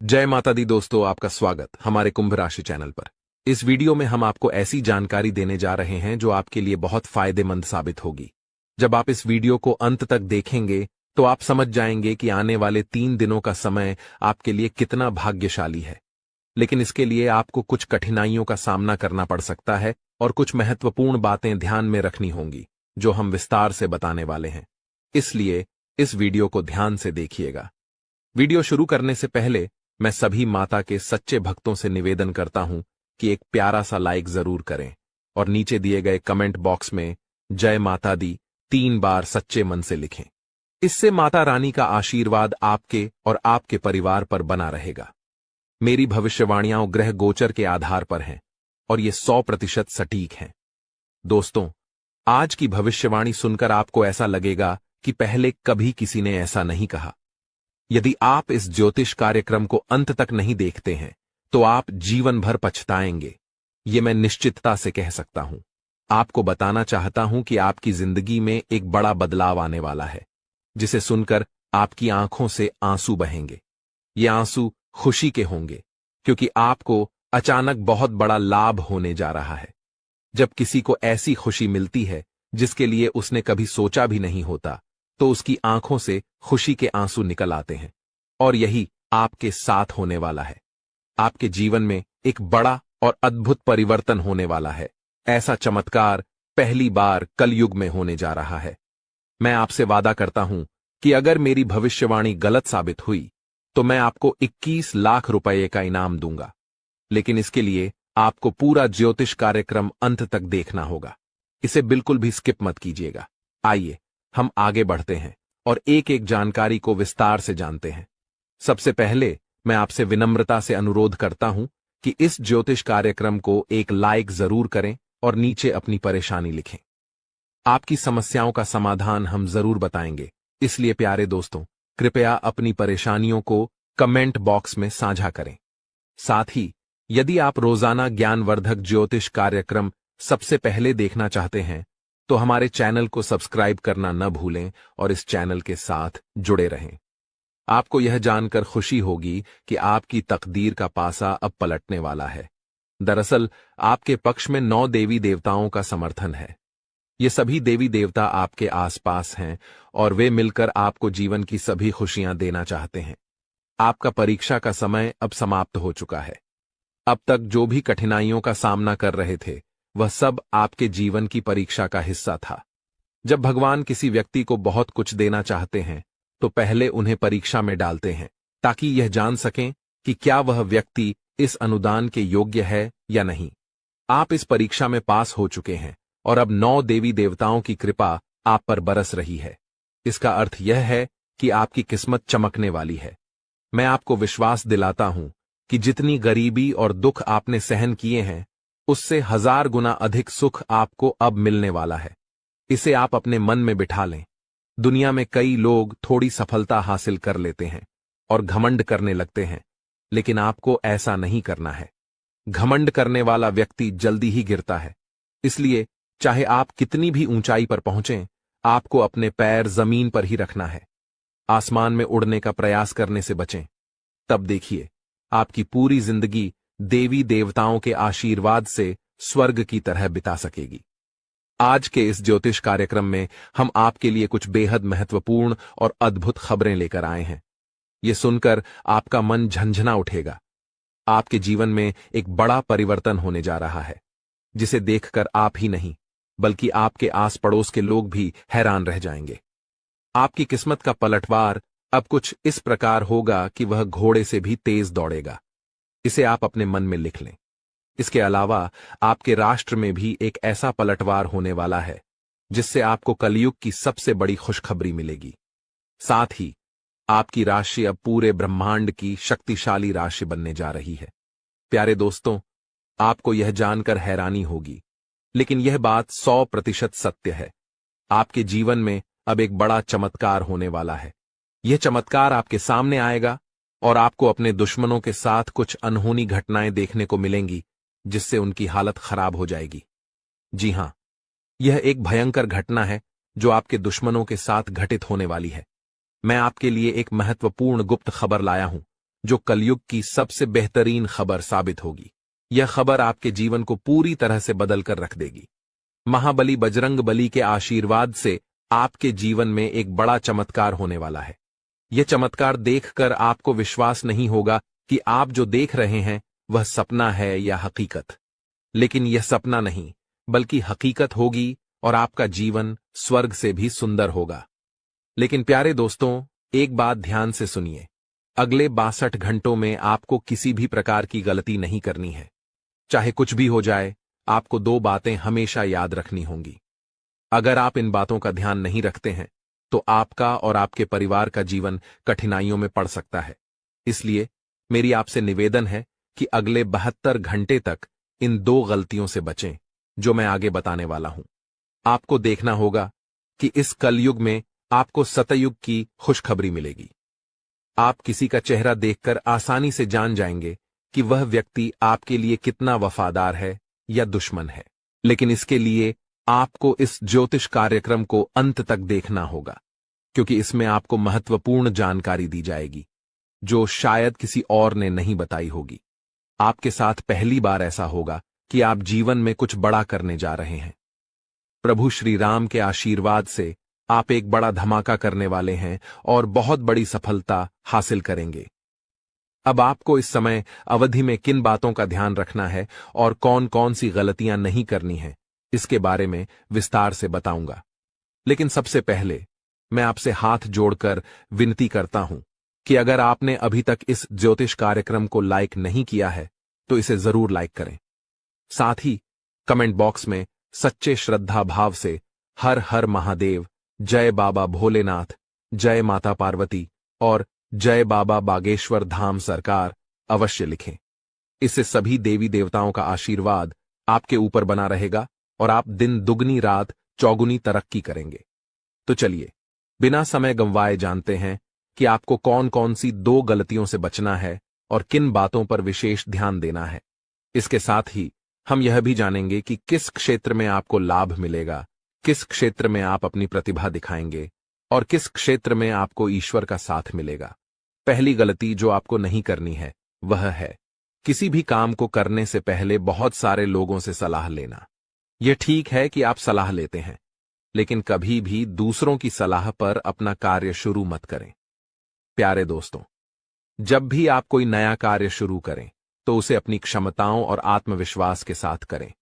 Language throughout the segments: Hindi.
जय माता दी दोस्तों, आपका स्वागत हमारे कुंभ राशि चैनल पर। इस वीडियो में हम आपको ऐसी जानकारी देने जा रहे हैं जो आपके लिए बहुत फायदेमंद साबित होगी। जब आप इस वीडियो को अंत तक देखेंगे तो आप समझ जाएंगे कि आने वाले 3 दिनों का समय आपके लिए कितना भाग्यशाली है। लेकिन इसके लिए आपको कुछ कठिनाइयों का सामना करना पड़ सकता है और कुछ महत्वपूर्ण बातें ध्यान में रखनी होंगी जो हम विस्तार से बताने वाले हैं। इसलिए इस वीडियो को ध्यान से देखिएगा। वीडियो शुरू करने से पहले मैं सभी माता के सच्चे भक्तों से निवेदन करता हूं कि एक प्यारा सा लाइक जरूर करें और नीचे दिए गए कमेंट बॉक्स में जय माता दी 3 बार सच्चे मन से लिखें। इससे माता रानी का आशीर्वाद आपके और आपके परिवार पर बना रहेगा। मेरी भविष्यवाणियां ग्रह गोचर के आधार पर हैं और ये 100% सटीक हैं। दोस्तों, आज की भविष्यवाणी सुनकर आपको ऐसा लगेगा कि पहले कभी किसी ने ऐसा नहीं कहा। यदि आप इस ज्योतिष कार्यक्रम को अंत तक नहीं देखते हैं तो आप जीवन भर पछताएंगे, ये मैं निश्चितता से कह सकता हूं। आपको बताना चाहता हूं कि आपकी जिंदगी में एक बड़ा बदलाव आने वाला है, जिसे सुनकर आपकी आंखों से आंसू बहेंगे। ये आंसू खुशी के होंगे क्योंकि आपको अचानक बहुत बड़ा लाभ होने जा रहा है। जब किसी को ऐसी खुशी मिलती है जिसके लिए उसने कभी सोचा भी नहीं होता, तो उसकी आंखों से खुशी के आंसू निकल आते हैं। और यही आपके साथ होने वाला है। आपके जीवन में एक बड़ा और अद्भुत परिवर्तन होने वाला है। ऐसा चमत्कार पहली बार कलयुग में होने जा रहा है। मैं आपसे वादा करता हूं कि अगर मेरी भविष्यवाणी गलत साबित हुई तो मैं आपको 21 लाख रुपए का इनाम दूंगा। लेकिन इसके लिए आपको पूरा ज्योतिष कार्यक्रम अंत तक देखना होगा। इसे बिल्कुल भी स्किप मत कीजिएगा। आइए हम आगे बढ़ते हैं और एक एक जानकारी को विस्तार से जानते हैं। सबसे पहले मैं आपसे विनम्रता से अनुरोध करता हूं कि इस ज्योतिष कार्यक्रम को एक लाइक जरूर करें और नीचे अपनी परेशानी लिखें। आपकी समस्याओं का समाधान हम जरूर बताएंगे, इसलिए प्यारे दोस्तों, कृपया अपनी परेशानियों को कमेंट बॉक्स में साझा करें। साथ ही यदि आप रोजाना ज्ञानवर्धक ज्योतिष कार्यक्रम सबसे पहले देखना चाहते हैं तो हमारे चैनल को सब्सक्राइब करना न भूलें और इस चैनल के साथ जुड़े रहें। आपको यह जानकर खुशी होगी कि आपकी तकदीर का पासा अब पलटने वाला है। दरअसल आपके पक्ष में 9 देवी देवताओं का समर्थन है। ये सभी देवी देवता आपके आसपास हैं और वे मिलकर आपको जीवन की सभी खुशियां देना चाहते हैं। आपका परीक्षा का समय अब समाप्त हो चुका है। अब तक जो भी कठिनाइयों का सामना कर रहे थे वह सब आपके जीवन की परीक्षा का हिस्सा था। जब भगवान किसी व्यक्ति को बहुत कुछ देना चाहते हैं तो पहले उन्हें परीक्षा में डालते हैं ताकि यह जान सकें कि क्या वह व्यक्ति इस अनुदान के योग्य है या नहीं। आप इस परीक्षा में पास हो चुके हैं और अब 9 देवी देवताओं की कृपा आप पर बरस रही है। इसका अर्थ यह है कि आपकी किस्मत चमकने वाली है। मैं आपको विश्वास दिलाता हूं कि जितनी गरीबी और दुख आपने सहन किए हैं उससे 1000 गुना अधिक सुख आपको अब मिलने वाला है। इसे आप अपने मन में बिठा लें। दुनिया में कई लोग थोड़ी सफलता हासिल कर लेते हैं और घमंड करने लगते हैं, लेकिन आपको ऐसा नहीं करना है। घमंड करने वाला व्यक्ति जल्दी ही गिरता है। इसलिए चाहे आप कितनी भी ऊंचाई पर पहुंचें, आपको अपने पैर जमीन पर ही रखना है। आसमान में उड़ने का प्रयास करने से बचें। तब देखिए, आपकी पूरी जिंदगी देवी देवताओं के आशीर्वाद से स्वर्ग की तरह बिता सकेगी। आज के इस ज्योतिष कार्यक्रम में हम आपके लिए कुछ बेहद महत्वपूर्ण और अद्भुत खबरें लेकर आए हैं। ये सुनकर आपका मन झंझना उठेगा। आपके जीवन में एक बड़ा परिवर्तन होने जा रहा है, जिसे देखकर आप ही नहीं बल्कि आपके आस पड़ोस के लोग भी हैरान रह जाएंगे। आपकी किस्मत का पलटवार अब कुछ इस प्रकार होगा कि वह घोड़े से भी तेज दौड़ेगा। इसे आप अपने मन में लिख लें। इसके अलावा आपके राष्ट्र में भी एक ऐसा पलटवार होने वाला है जिससे आपको कलयुग की सबसे बड़ी खुशखबरी मिलेगी। साथ ही आपकी राशि अब पूरे ब्रह्मांड की शक्तिशाली राशि बनने जा रही है। प्यारे दोस्तों, आपको यह जानकर हैरानी होगी, लेकिन यह बात 100% सत्य है। आपके जीवन में अब एक बड़ा चमत्कार होने वाला है। यह चमत्कार आपके सामने आएगा और आपको अपने दुश्मनों के साथ कुछ अनहोनी घटनाएं देखने को मिलेंगी जिससे उनकी हालत खराब हो जाएगी। जी हां, यह एक भयंकर घटना है जो आपके दुश्मनों के साथ घटित होने वाली है। मैं आपके लिए एक महत्वपूर्ण गुप्त खबर लाया हूं जो कलयुग की सबसे बेहतरीन खबर साबित होगी। यह खबर आपके जीवन को पूरी तरह से बदल कर रख देगी। महाबली बजरंग बली के आशीर्वाद से आपके जीवन में एक बड़ा चमत्कार होने वाला है। यह चमत्कार देखकर आपको विश्वास नहीं होगा कि आप जो देख रहे हैं वह सपना है या हकीकत। लेकिन यह सपना नहीं, बल्कि हकीकत होगी और आपका जीवन स्वर्ग से भी सुंदर होगा। लेकिन प्यारे दोस्तों, एक बात ध्यान से सुनिए। अगले 62 घंटों में आपको किसी भी प्रकार की गलती नहीं करनी है। चाहे कुछ भी हो जाए, आपको 2 बातें हमेशा याद रखनी होंगी। अगर आप इन बातों का ध्यान नहीं रखते हैं तो आपका और आपके परिवार का जीवन कठिनाइयों में पड़ सकता है। इसलिए मेरी आपसे निवेदन है कि अगले 72 घंटे तक इन 2 गलतियों से बचें जो मैं आगे बताने वाला हूं। आपको देखना होगा कि इस कलयुग में आपको सतयुग की खुशखबरी मिलेगी। आप किसी का चेहरा देखकर आसानी से जान जाएंगे कि वह व्यक्ति आपके लिए कितना वफादार है या दुश्मन है। लेकिन इसके लिए आपको इस ज्योतिष कार्यक्रम को अंत तक देखना होगा, क्योंकि इसमें आपको महत्वपूर्ण जानकारी दी जाएगी जो शायद किसी और ने नहीं बताई होगी। आपके साथ पहली बार ऐसा होगा कि आप जीवन में कुछ बड़ा करने जा रहे हैं। प्रभु श्री राम के आशीर्वाद से आप एक बड़ा धमाका करने वाले हैं और बहुत बड़ी सफलता हासिल करेंगे। अब आपको इस समय अवधि में किन बातों का ध्यान रखना है और कौन कौन सी गलतियां नहीं करनी है, इसके बारे में विस्तार से बताऊंगा। लेकिन सबसे पहले मैं आपसे हाथ जोड़कर विनती करता हूं कि अगर आपने अभी तक इस ज्योतिष कार्यक्रम को लाइक नहीं किया है तो इसे जरूर लाइक करें। साथ ही कमेंट बॉक्स में सच्चे श्रद्धा भाव से हर हर महादेव, जय बाबा भोलेनाथ, जय माता पार्वती और जय बाबा बागेश्वर धाम सरकार अवश्य लिखें। इससे सभी देवी देवताओं का आशीर्वाद आपके ऊपर बना रहेगा और आप दिन दुगनी रात चौगुनी तरक्की करेंगे। तो चलिए बिना समय गंवाए जानते हैं कि आपको कौन कौन सी 2 गलतियों से बचना है और किन बातों पर विशेष ध्यान देना है। इसके साथ ही हम यह भी जानेंगे कि किस क्षेत्र में आपको लाभ मिलेगा, किस क्षेत्र में आप अपनी प्रतिभा दिखाएंगे और किस क्षेत्र में आपको ईश्वर का साथ मिलेगा। पहली गलती जो आपको नहीं करनी है वह है किसी भी काम को करने से पहले बहुत सारे लोगों से सलाह लेना। यह ठीक है कि आप सलाह लेते हैं, लेकिन कभी भी दूसरों की सलाह पर अपना कार्य शुरू मत करें। प्यारे दोस्तों, जब भी आप कोई नया कार्य शुरू करें तो उसे अपनी क्षमताओं और आत्मविश्वास के साथ करें।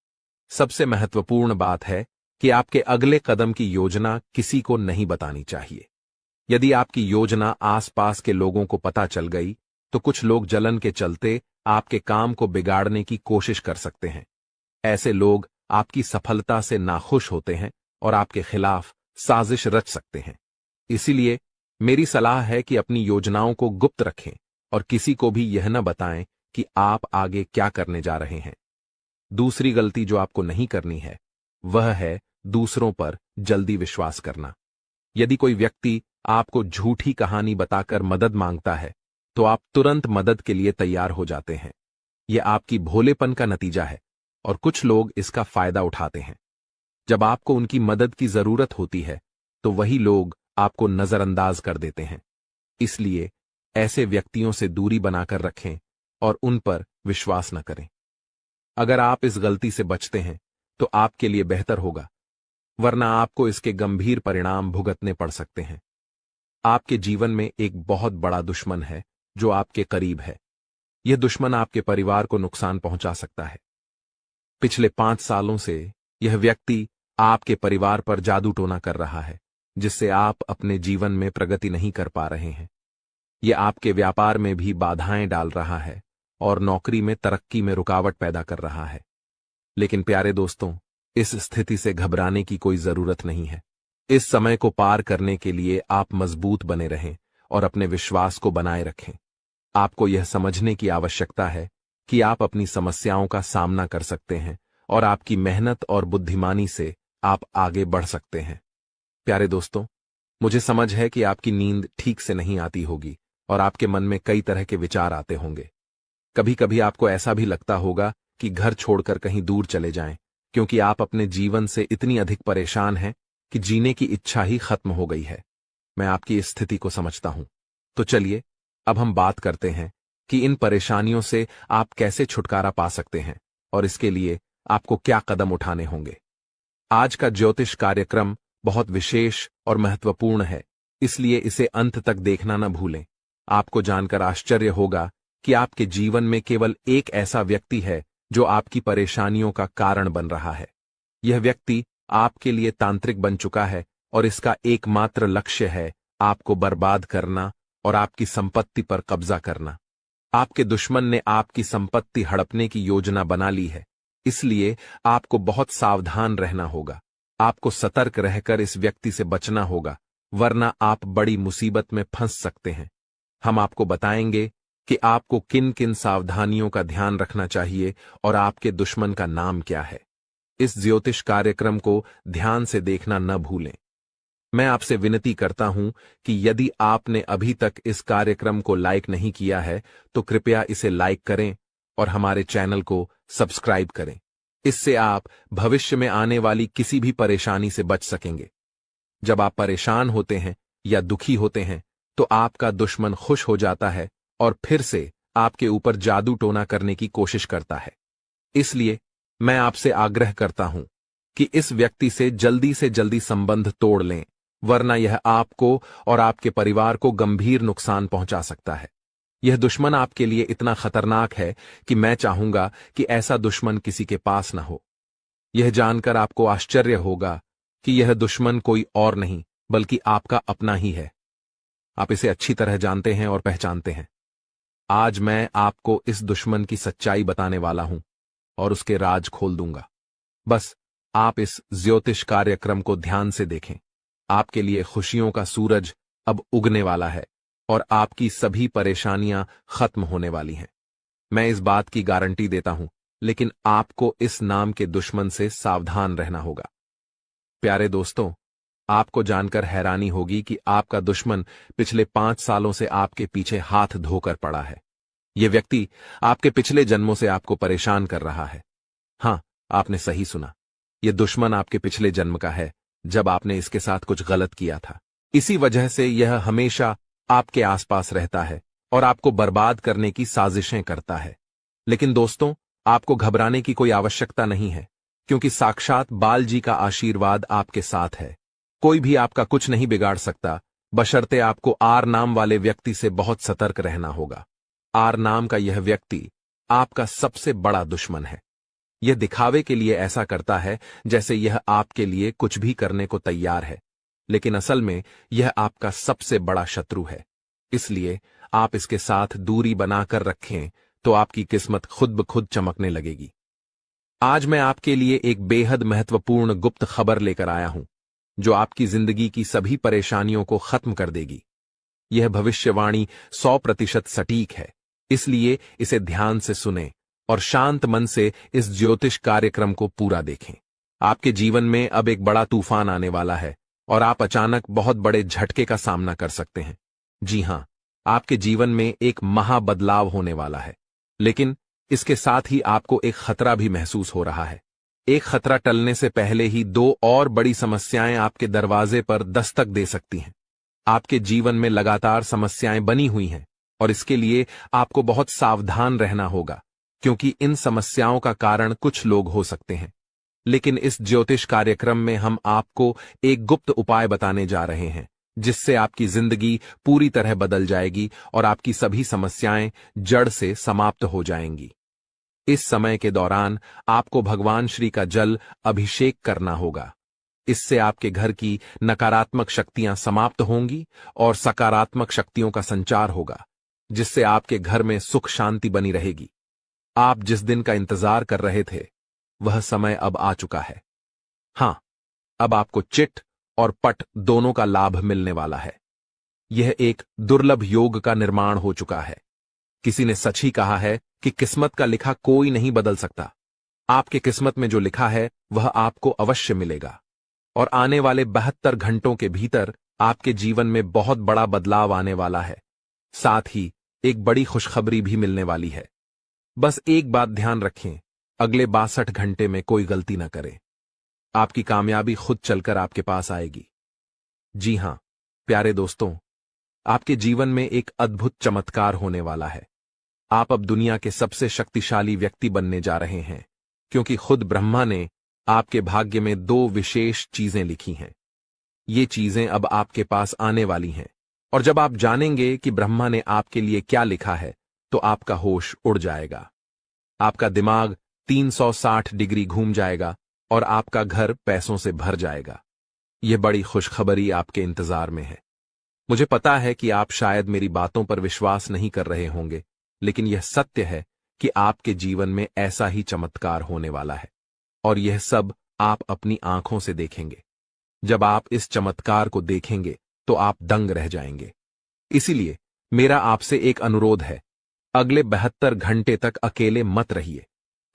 सबसे महत्वपूर्ण बात है कि आपके अगले कदम की योजना किसी को नहीं बतानी चाहिए। यदि आपकी योजना आसपास के लोगों को पता चल गई तो कुछ लोग जलन के चलते आपके काम को बिगाड़ने की कोशिश कर सकते हैं। ऐसे लोग आपकी सफलता से नाखुश होते हैं और आपके खिलाफ साजिश रच सकते हैं। इसीलिए मेरी सलाह है कि अपनी योजनाओं को गुप्त रखें और किसी को भी यह न बताएं कि आप आगे क्या करने जा रहे हैं। दूसरी गलती जो आपको नहीं करनी है वह है दूसरों पर जल्दी विश्वास करना। यदि कोई व्यक्ति आपको झूठी कहानी बताकर मदद मांगता है तो आप तुरंत मदद के लिए तैयार हो जाते हैं। यह आपकी भोलेपन का नतीजा है और कुछ लोग इसका फायदा उठाते हैं। जब आपको उनकी मदद की जरूरत होती है तो वही लोग आपको नजरअंदाज कर देते हैं। इसलिए ऐसे व्यक्तियों से दूरी बनाकर रखें और उन पर विश्वास न करें। अगर आप इस गलती से बचते हैं तो आपके लिए बेहतर होगा, वरना आपको इसके गंभीर परिणाम भुगतने पड़ सकते हैं। आपके जीवन में एक बहुत बड़ा दुश्मन है जो आपके करीब है। यह दुश्मन आपके परिवार को नुकसान पहुंचा सकता है। पिछले 5 सालों से यह व्यक्ति आपके परिवार पर जादू टोना कर रहा है, जिससे आप अपने जीवन में प्रगति नहीं कर पा रहे हैं। यह आपके व्यापार में भी बाधाएं डाल रहा है और नौकरी में तरक्की में रुकावट पैदा कर रहा है। लेकिन प्यारे दोस्तों, इस स्थिति से घबराने की कोई जरूरत नहीं है। इस समय को पार करने के लिए आप मजबूत बने रहें और अपने विश्वास को बनाए रखें। आपको यह समझने की आवश्यकता है कि आप अपनी समस्याओं का सामना कर सकते हैं और आपकी मेहनत और बुद्धिमानी से आप आगे बढ़ सकते हैं। प्यारे दोस्तों, मुझे समझ है कि आपकी नींद ठीक से नहीं आती होगी और आपके मन में कई तरह के विचार आते होंगे। कभी कभी आपको ऐसा भी लगता होगा कि घर छोड़कर कहीं दूर चले जाएं, क्योंकि आप अपने जीवन से इतनी अधिक परेशान हैं कि जीने की इच्छा ही खत्म हो गई है। मैं आपकी इस स्थिति को समझता हूं। तो चलिए अब हम बात करते हैं कि इन परेशानियों से आप कैसे छुटकारा पा सकते हैं और इसके लिए आपको क्या कदम उठाने होंगे। आज का ज्योतिष कार्यक्रम बहुत विशेष और महत्वपूर्ण है, इसलिए इसे अंत तक देखना न भूलें। आपको जानकर आश्चर्य होगा कि आपके जीवन में केवल एक ऐसा व्यक्ति है जो आपकी परेशानियों का कारण बन रहा है। यह व्यक्ति आपके लिए तांत्रिक बन चुका है और इसका एकमात्र लक्ष्य है आपको बर्बाद करना और आपकी संपत्ति पर कब्जा करना। आपके दुश्मन ने आपकी संपत्ति हड़पने की योजना बना ली है, इसलिए आपको बहुत सावधान रहना होगा। आपको सतर्क रहकर इस व्यक्ति से बचना होगा, वरना आप बड़ी मुसीबत में फंस सकते हैं। हम आपको बताएंगे कि आपको किन किन सावधानियों का ध्यान रखना चाहिए और आपके दुश्मन का नाम क्या है। इस ज्योतिष कार्यक्रम को ध्यान से देखना न भूलें। मैं आपसे विनती करता हूं कि यदि आपने अभी तक इस कार्यक्रम को लाइक नहीं किया है तो कृपया इसे लाइक करें और हमारे चैनल को सब्सक्राइब करें। इससे आप भविष्य में आने वाली किसी भी परेशानी से बच सकेंगे। जब आप परेशान होते हैं या दुखी होते हैं तो आपका दुश्मन खुश हो जाता है और फिर से आपके ऊपर जादू टोना करने की कोशिश करता है। इसलिए मैं आपसे आग्रह करता हूं कि इस व्यक्ति से जल्दी संबंध तोड़ लें, वरना यह आपको और आपके परिवार को गंभीर नुकसान पहुंचा सकता है। यह दुश्मन आपके लिए इतना खतरनाक है कि मैं चाहूंगा कि ऐसा दुश्मन किसी के पास न हो। यह जानकर आपको आश्चर्य होगा कि यह दुश्मन कोई और नहीं बल्कि आपका अपना ही है। आप इसे अच्छी तरह जानते हैं और पहचानते हैं। आज मैं आपको इस दुश्मन की सच्चाई बताने वाला हूं और उसके राज खोल दूंगा। बस आप इस ज्योतिष कार्यक्रम को ध्यान से देखें। आपके लिए खुशियों का सूरज अब उगने वाला है और आपकी सभी परेशानियां खत्म होने वाली हैं। मैं इस बात की गारंटी देता हूं, लेकिन आपको इस नाम के दुश्मन से सावधान रहना होगा। प्यारे दोस्तों, आपको जानकर हैरानी होगी कि आपका दुश्मन पिछले 5 सालों से आपके पीछे हाथ धोकर पड़ा है। यह व्यक्ति आपके पिछले जन्मों से आपको परेशान कर रहा है। हां, आपने सही सुना। यह दुश्मन आपके पिछले जन्म का है, जब आपने इसके साथ कुछ गलत किया था। इसी वजह से यह हमेशा आपके आसपास रहता है और आपको बर्बाद करने की साजिशें करता है। लेकिन दोस्तों, आपको घबराने की कोई आवश्यकता नहीं है, क्योंकि साक्षात बाल जी का आशीर्वाद आपके साथ है। कोई भी आपका कुछ नहीं बिगाड़ सकता, बशर्ते आपको आर नाम वाले व्यक्ति से बहुत सतर्क रहना होगा। आर नाम का यह व्यक्ति आपका सबसे बड़ा दुश्मन है। यह दिखावे के लिए ऐसा करता है जैसे यह आपके लिए कुछ भी करने को तैयार है, लेकिन असल में यह आपका सबसे बड़ा शत्रु है। इसलिए आप इसके साथ दूरी बनाकर रखें तो आपकी किस्मत खुद ब खुद चमकने लगेगी। आज मैं आपके लिए एक बेहद महत्वपूर्ण गुप्त खबर लेकर आया हूं, जो आपकी जिंदगी की सभी परेशानियों को खत्म कर देगी। यह भविष्यवाणी 100% सटीक है, इसलिए इसे ध्यान से सुनें और शांत मन से इस ज्योतिष कार्यक्रम को पूरा देखें। आपके जीवन में अब एक बड़ा तूफान आने वाला है और आप अचानक बहुत बड़े झटके का सामना कर सकते हैं। जी हां, आपके जीवन में एक महाबदलाव होने वाला है, लेकिन इसके साथ ही आपको एक खतरा भी महसूस हो रहा है। एक खतरा टलने से पहले ही 2 और बड़ी समस्याएं आपके दरवाजे पर दस्तक दे सकती हैं। आपके जीवन में लगातार समस्याएं बनी हुई हैं और इसके लिए आपको बहुत सावधान रहना होगा, क्योंकि इन समस्याओं का कारण कुछ लोग हो सकते हैं। लेकिन इस ज्योतिष कार्यक्रम में हम आपको एक गुप्त उपाय बताने जा रहे हैं, जिससे आपकी जिंदगी पूरी तरह बदल जाएगी और आपकी सभी समस्याएं जड़ से समाप्त हो जाएंगी। इस समय के दौरान आपको भगवान श्री का जल अभिषेक करना होगा। इससे आपके घर की नकारात्मक शक्तियां समाप्त होंगी और सकारात्मक शक्तियों का संचार होगा, जिससे आपके घर में सुख शांति बनी रहेगी। आप जिस दिन का इंतजार कर रहे थे, वह समय अब आ चुका है। हां, अब आपको चिट और पट दोनों का लाभ मिलने वाला है। यह एक दुर्लभ योग का निर्माण हो चुका है। किसी ने सच ही कहा है कि किस्मत का लिखा कोई नहीं बदल सकता। आपके किस्मत में जो लिखा है वह आपको अवश्य मिलेगा और आने वाले 72 घंटों के भीतर आपके जीवन में बहुत बड़ा बदलाव आने वाला है। साथ ही एक बड़ी खुशखबरी भी मिलने वाली है। बस एक बात ध्यान रखें, अगले 62 घंटे में कोई गलती न करें। आपकी कामयाबी खुद चलकर आपके पास आएगी। जी हां, प्यारे दोस्तों, आपके जीवन में एक अद्भुत चमत्कार होने वाला है। आप अब दुनिया के सबसे शक्तिशाली व्यक्ति बनने जा रहे हैं, क्योंकि खुद ब्रह्मा ने आपके भाग्य में 2 विशेष चीजें लिखी हैं। ये चीजें अब आपके पास आने वाली हैं, और जब आप जानेंगे कि ब्रह्मा ने आपके लिए क्या लिखा है, तो आपका होश उड़ जाएगा। आपका दिमाग 360 डिग्री घूम जाएगा और आपका घर पैसों से भर जाएगा। यह बड़ी खुशखबरी आपके इंतजार में है। मुझे पता है कि आप शायद मेरी बातों पर विश्वास नहीं कर रहे होंगे, लेकिन यह सत्य है कि आपके जीवन में ऐसा ही चमत्कार होने वाला है, और यह सब आप अपनी आंखों से देखेंगे। जब आप इस चमत्कार को देखेंगे तो आप दंग रह जाएंगे। इसीलिए मेरा आपसे एक अनुरोध है, अगले 72 घंटे तक अकेले मत रहिए।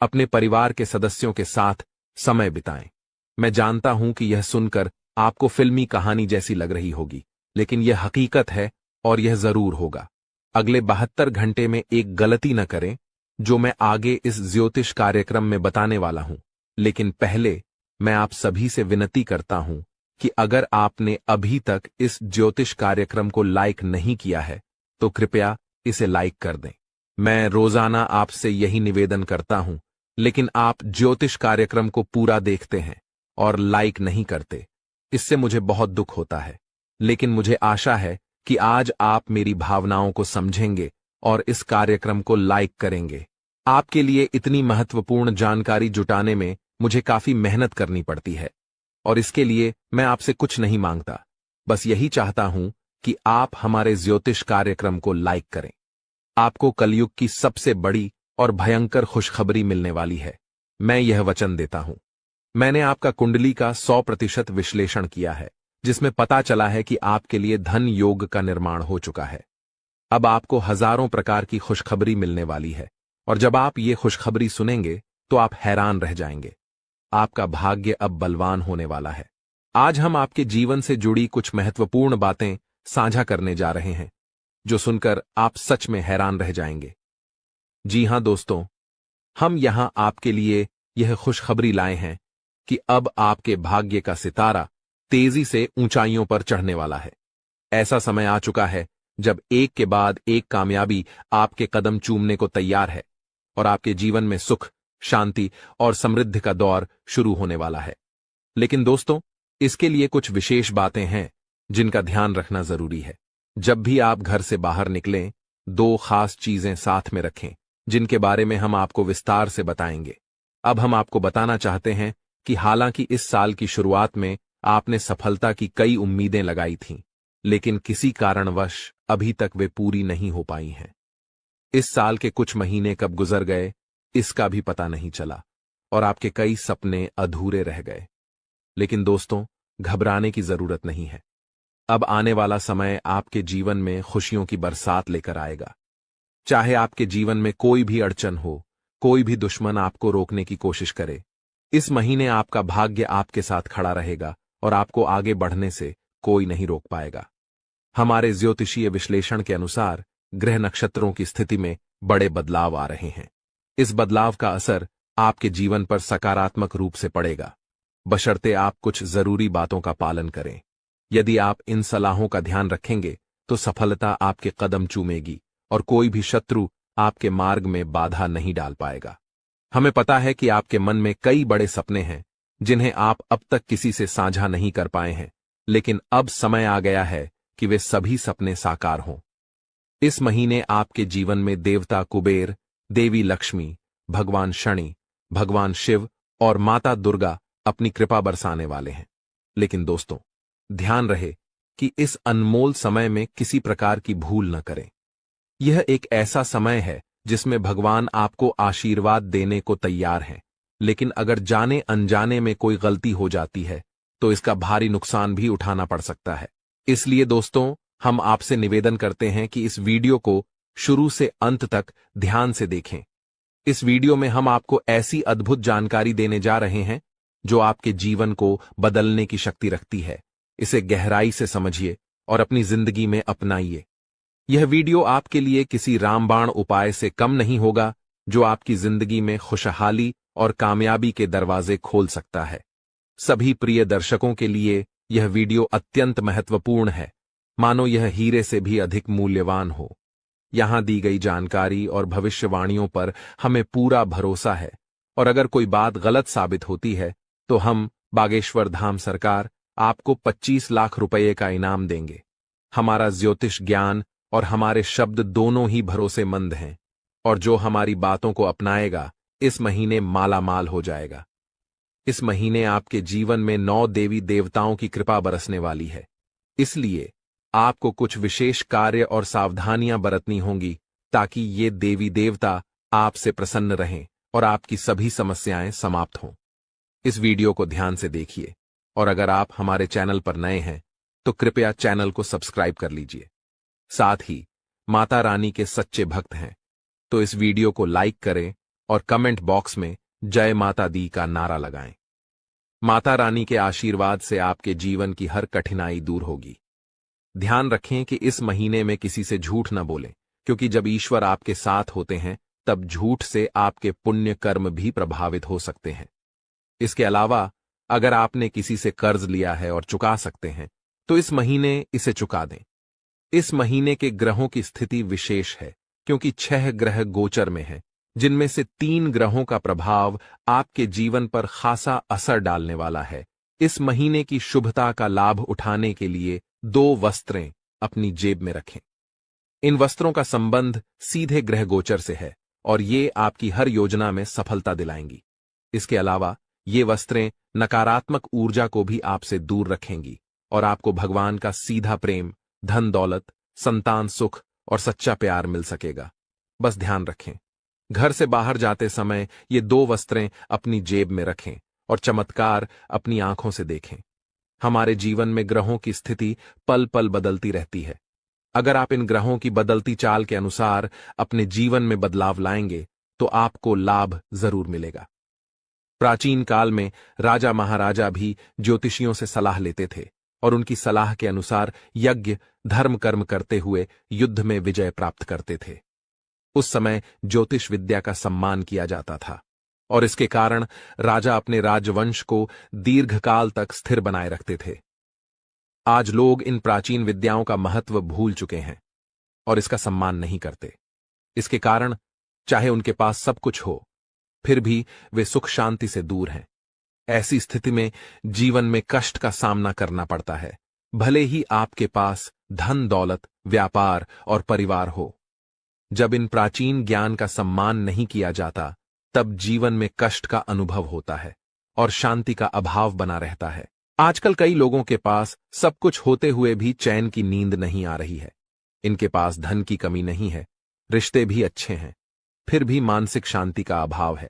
अपने परिवार के सदस्यों के साथ समय बिताएं। मैं जानता हूं कि यह सुनकर आपको फिल्मी कहानी जैसी लग रही होगी, लेकिन यह हकीकत है और यह जरूर होगा। अगले 72 घंटे में एक गलती न करें, जो मैं आगे इस ज्योतिष कार्यक्रम में बताने वाला हूं। लेकिन पहले मैं आप सभी से विनती करता हूं कि अगर आपने अभी तक इस ज्योतिष कार्यक्रम को लाइक नहीं किया है, तो कृपया इसे लाइक कर दें। मैं रोजाना आपसे यही निवेदन करता हूं, लेकिन आप ज्योतिष कार्यक्रम को पूरा देखते हैं और लाइक नहीं करते। इससे मुझे बहुत दुख होता है, लेकिन मुझे आशा है कि आज आप मेरी भावनाओं को समझेंगे और इस कार्यक्रम को लाइक करेंगे। आपके लिए इतनी महत्वपूर्ण जानकारी जुटाने में मुझे काफी मेहनत करनी पड़ती है, और इसके लिए मैं आपसे कुछ नहीं मांगता, बस यही चाहता हूं कि आप हमारे ज्योतिष कार्यक्रम को लाइक करें। आपको कलयुग की सबसे बड़ी और भयंकर खुशखबरी मिलने वाली है। मैं यह वचन देता हूं। मैंने आपका कुंडली का 100% विश्लेषण किया है, जिसमें पता चला है कि आपके लिए धन योग का निर्माण हो चुका है। अब आपको हजारों प्रकार की खुशखबरी मिलने वाली है, और जब आप ये खुशखबरी सुनेंगे तो आप हैरान रह जाएंगे। आपका भाग्य अब बलवान होने वाला है। आज हम आपके जीवन से जुड़ी कुछ महत्वपूर्ण बातें साझा करने जा रहे हैं, जो सुनकर आप सच में हैरान रह जाएंगे। जी हां दोस्तों, हम यहां आपके लिए यह खुशखबरी लाए हैं कि अब आपके भाग्य का सितारा तेजी से ऊंचाइयों पर चढ़ने वाला है। ऐसा समय आ चुका है जब एक के बाद एक कामयाबी आपके कदम चूमने को तैयार है, और आपके जीवन में सुख, शांति और समृद्धि का दौर शुरू होने वाला है। लेकिन दोस्तों, इसके लिए कुछ विशेष बातें हैं जिनका ध्यान रखना जरूरी है। जब भी आप घर से बाहर निकलें, 2 खास चीजें साथ में रखें, जिनके बारे में हम आपको विस्तार से बताएंगे। अब हम आपको बताना चाहते हैं कि हालांकि इस साल की शुरुआत में आपने सफलता की कई उम्मीदें लगाई थीं, लेकिन किसी कारणवश अभी तक वे पूरी नहीं हो पाई हैं। इस साल के कुछ महीने कब गुजर गए, इसका भी पता नहीं चला, और आपके कई सपने अधूरे रह गए। लेकिन दोस्तों, घबराने की जरूरत नहीं है। अब आने वाला समय आपके जीवन में खुशियों की बरसात लेकर आएगा। चाहे आपके जीवन में कोई भी अड़चन हो, कोई भी दुश्मन आपको रोकने की कोशिश करे, इस महीने आपका भाग्य आपके साथ खड़ा रहेगा और आपको आगे बढ़ने से कोई नहीं रोक पाएगा। हमारे ज्योतिषीय विश्लेषण के अनुसार ग्रह नक्षत्रों की स्थिति में बड़े बदलाव आ रहे हैं। इस बदलाव का असर आपके जीवन पर सकारात्मक रूप से पड़ेगा, बशर्ते आप कुछ जरूरी बातों का पालन करें। यदि आप इन सलाहों का ध्यान रखेंगे तो सफलता आपके कदम चूमेगी और कोई भी शत्रु आपके मार्ग में बाधा नहीं डाल पाएगा। हमें पता है कि आपके मन में कई बड़े सपने हैं जिन्हें आप अब तक किसी से साझा नहीं कर पाए हैं, लेकिन अब समय आ गया है कि वे सभी सपने साकार हों। इस महीने आपके जीवन में देवता कुबेर, देवी लक्ष्मी, भगवान शनि, भगवान शिव और माता दुर्गा अपनी कृपा बरसाने वाले हैं। लेकिन दोस्तों, ध्यान रहे कि इस अनमोल समय में किसी प्रकार की भूल न करें। यह एक ऐसा समय है जिसमें भगवान आपको आशीर्वाद देने को तैयार हैं, लेकिन अगर जाने अनजाने में कोई गलती हो जाती है तो इसका भारी नुकसान भी उठाना पड़ सकता है। इसलिए दोस्तों, हम आपसे निवेदन करते हैं कि इस वीडियो को शुरू से अंत तक ध्यान से देखें। इस वीडियो में हम आपको ऐसी अद्भुत जानकारी देने जा रहे हैं जो आपके जीवन को बदलने की शक्ति रखती है। इसे गहराई से समझिए और अपनी जिंदगी में अपनाइए। यह वीडियो आपके लिए किसी रामबाण उपाय से कम नहीं होगा, जो आपकी जिंदगी में खुशहाली और कामयाबी के दरवाजे खोल सकता है। सभी प्रिय दर्शकों के लिए यह वीडियो अत्यंत महत्वपूर्ण है, मानो यह हीरे से भी अधिक मूल्यवान हो। यहाँ दी गई जानकारी और भविष्यवाणियों पर हमें पूरा भरोसा है, और अगर कोई बात गलत साबित होती है तो हम बागेश्वर धाम सरकार आपको 25 लाख रुपये का इनाम देंगे। हमारा ज्योतिष ज्ञान और हमारे शब्द दोनों ही भरोसेमंद हैं, और जो हमारी बातों को अपनाएगा इस महीने मालामाल हो जाएगा। इस महीने आपके जीवन में 9 देवी देवताओं की कृपा बरसने वाली है, इसलिए आपको कुछ विशेष कार्य और सावधानियां बरतनी होंगी ताकि ये देवी देवता आपसे प्रसन्न रहें और आपकी सभी समस्याएं समाप्त हों। इस वीडियो को ध्यान से देखिए, और अगर आप हमारे चैनल पर नए हैं तो कृपया चैनल को सब्सक्राइब कर लीजिए। साथ ही माता रानी के सच्चे भक्त हैं तो इस वीडियो को लाइक करें और कमेंट बॉक्स में जय माता दी का नारा लगाएं। माता रानी के आशीर्वाद से आपके जीवन की हर कठिनाई दूर होगी। ध्यान रखें कि इस महीने में किसी से झूठ न बोलें, क्योंकि जब ईश्वर आपके साथ होते हैं तब झूठ से आपके पुण्य कर्म भी प्रभावित हो सकते हैं। इसके अलावा अगर आपने किसी से कर्ज लिया है और चुका सकते हैं तो इस महीने इसे चुका दें। इस महीने के ग्रहों की स्थिति विशेष है, क्योंकि 6 ग्रह गोचर में हैं, जिनमें से 3 ग्रहों का प्रभाव आपके जीवन पर खासा असर डालने वाला है। इस महीने की शुभता का लाभ उठाने के लिए 2 वस्त्रें अपनी जेब में रखें। इन वस्त्रों का संबंध सीधे ग्रह गोचर से है और ये आपकी हर योजना में सफलता दिलाएंगी। इसके अलावा ये वस्त्रें नकारात्मक ऊर्जा को भी आपसे दूर रखेंगी और आपको भगवान का सीधा प्रेम, धन दौलत, संतान सुख और सच्चा प्यार मिल सकेगा। बस ध्यान रखें, घर से बाहर जाते समय ये 2 वस्त्रें अपनी जेब में रखें और चमत्कार अपनी आंखों से देखें। हमारे जीवन में ग्रहों की स्थिति पल पल बदलती रहती है। अगर आप इन ग्रहों की बदलती चाल के अनुसार अपने जीवन में बदलाव लाएंगे तो आपको लाभ जरूर मिलेगा। प्राचीन काल में राजा महाराजा भी ज्योतिषियों से सलाह लेते थे और उनकी सलाह के अनुसार यज्ञ धर्म कर्म करते हुए युद्ध में विजय प्राप्त करते थे। उस समय ज्योतिष विद्या का सम्मान किया जाता था और इसके कारण राजा अपने राजवंश को दीर्घकाल तक स्थिर बनाए रखते थे। आज लोग इन प्राचीन विद्याओं का महत्व भूल चुके हैं और इसका सम्मान नहीं करते। इसके कारण चाहे उनके पास सब कुछ हो, फिर भी वे सुख शांति से दूर हैं। ऐसी स्थिति में जीवन में कष्ट का सामना करना पड़ता है, भले ही आपके पास धन दौलत, व्यापार और परिवार हो। जब इन प्राचीन ज्ञान का सम्मान नहीं किया जाता तब जीवन में कष्ट का अनुभव होता है और शांति का अभाव बना रहता है। आजकल कई लोगों के पास सब कुछ होते हुए भी चैन की नींद नहीं आ रही है। इनके पास धन की कमी नहीं है, रिश्ते भी अच्छे हैं, फिर भी मानसिक शांति का अभाव है।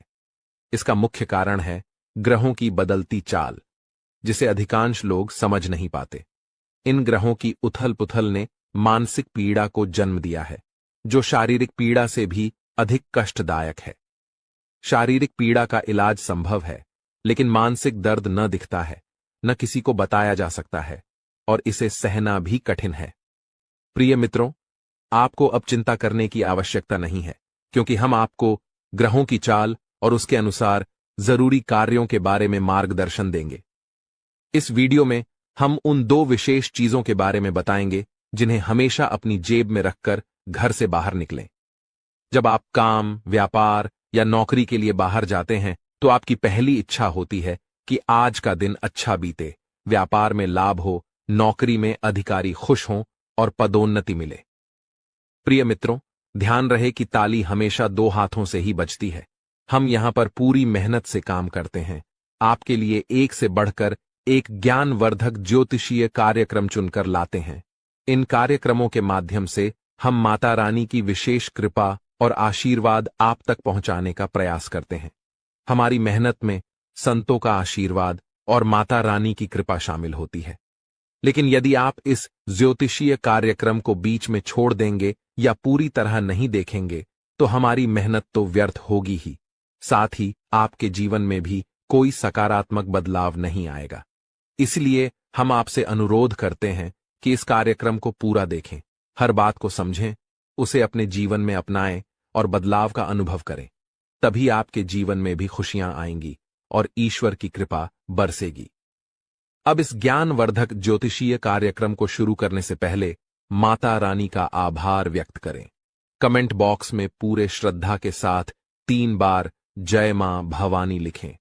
इसका मुख्य कारण है ग्रहों की बदलती चाल, जिसे अधिकांश लोग समझ नहीं पाते। इन ग्रहों की उथल पुथल ने मानसिक पीड़ा को जन्म दिया है, जो शारीरिक पीड़ा से भी अधिक कष्टदायक है। शारीरिक पीड़ा का इलाज संभव है, लेकिन मानसिक दर्द न दिखता है, न किसी को बताया जा सकता है और इसे सहना भी कठिन है। प्रिय मित्रों, आपको अब चिंता करने की आवश्यकता नहीं है, क्योंकि हम आपको ग्रहों की चाल और उसके अनुसार जरूरी कार्यों के बारे में मार्गदर्शन देंगे। इस वीडियो में हम उन 2 विशेष चीजों के बारे में बताएंगे जिन्हें हमेशा अपनी जेब में रखकर घर से बाहर निकलें। जब आप काम, व्यापार या नौकरी के लिए बाहर जाते हैं तो आपकी पहली इच्छा होती है कि आज का दिन अच्छा बीते, व्यापार में लाभ हो, नौकरी में अधिकारी खुश हों और पदोन्नति मिले। प्रिय मित्रों, ध्यान रहे कि ताली हमेशा 2 हाथों से ही बजती है। हम यहां पर पूरी मेहनत से काम करते हैं, आपके लिए एक से बढ़कर एक ज्ञानवर्धक ज्योतिषीय कार्यक्रम चुनकर लाते हैं। इन कार्यक्रमों के माध्यम से हम माता रानी की विशेष कृपा और आशीर्वाद आप तक पहुंचाने का प्रयास करते हैं। हमारी मेहनत में संतों का आशीर्वाद और माता रानी की कृपा शामिल होती है। लेकिन यदि आप इस ज्योतिषीय कार्यक्रम को बीच में छोड़ देंगे या पूरी तरह नहीं देखेंगे तो हमारी मेहनत तो व्यर्थ होगी ही, साथ ही आपके जीवन में भी कोई सकारात्मक बदलाव नहीं आएगा। इसलिए हम आपसे अनुरोध करते हैं कि इस कार्यक्रम को पूरा देखें, हर बात को समझें, उसे अपने जीवन में अपनाएं और बदलाव का अनुभव करें। तभी आपके जीवन में भी खुशियां आएंगी और ईश्वर की कृपा बरसेगी। अब इस ज्ञानवर्धक ज्योतिषीय कार्यक्रम को शुरू करने से पहले माता रानी का आभार व्यक्त करें। कमेंट बॉक्स में पूरे श्रद्धा के साथ 3 बार जय मां भवानी लिखें।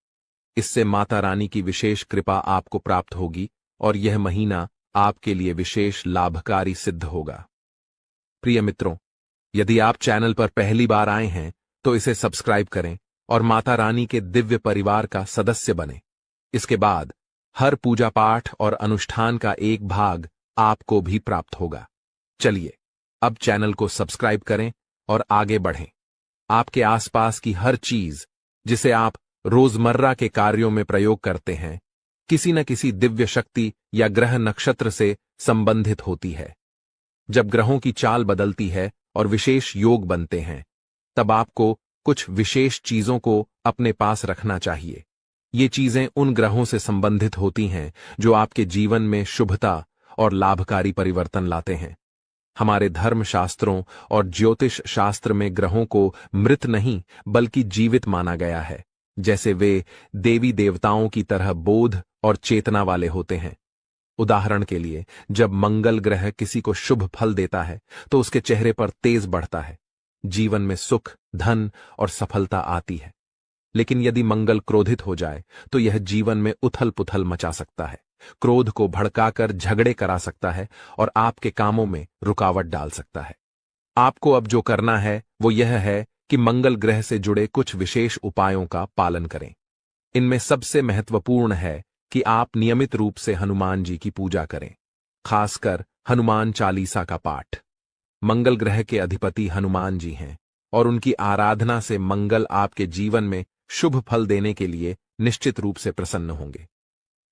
इससे माता रानी की विशेष कृपा आपको प्राप्त होगी और यह महीना आपके लिए विशेष लाभकारी सिद्ध होगा। प्रिय मित्रों, यदि आप चैनल पर पहली बार आए हैं तो इसे सब्सक्राइब करें और माता रानी के दिव्य परिवार का सदस्य बनें। इसके बाद हर पूजा पाठ और अनुष्ठान का एक भाग आपको भी प्राप्त होगा। चलिए अब चैनल को सब्सक्राइब करें और आगे बढ़ें। आपके आसपास की हर चीज जिसे आप रोजमर्रा के कार्यों में प्रयोग करते हैं, किसी न किसी दिव्य शक्ति या ग्रह नक्षत्र से संबंधित होती है। जब ग्रहों की चाल बदलती है और विशेष योग बनते हैं, तब आपको कुछ विशेष चीजों को अपने पास रखना चाहिए। ये चीजें उन ग्रहों से संबंधित होती हैं जो आपके जीवन में शुभता और लाभकारी परिवर्तन लाते हैं। हमारे धर्म शास्त्रों और ज्योतिष शास्त्र में ग्रहों को मृत नहीं बल्कि जीवित माना गया है, जैसे वे देवी देवताओं की तरह बोध और चेतना वाले होते हैं। उदाहरण के लिए, जब मंगल ग्रह किसी को शुभ फल देता है तो उसके चेहरे पर तेज बढ़ता है, जीवन में सुख, धन और सफलता आती है। लेकिन यदि मंगल क्रोधित हो जाए तो यह जीवन में उथल पुथल मचा सकता है, क्रोध को भड़काकर झगड़े करा सकता है और आपके कामों में रुकावट डाल सकता है। आपको अब जो करना है वो यह है कि मंगल ग्रह से जुड़े कुछ विशेष उपायों का पालन करें। इनमें सबसे महत्वपूर्ण है कि आप नियमित रूप से हनुमान जी की पूजा करें, खासकर हनुमान चालीसा का पाठ। मंगल ग्रह के अधिपति हनुमान जी हैं और उनकी आराधना से मंगल आपके जीवन में शुभ फल देने के लिए निश्चित रूप से प्रसन्न होंगे।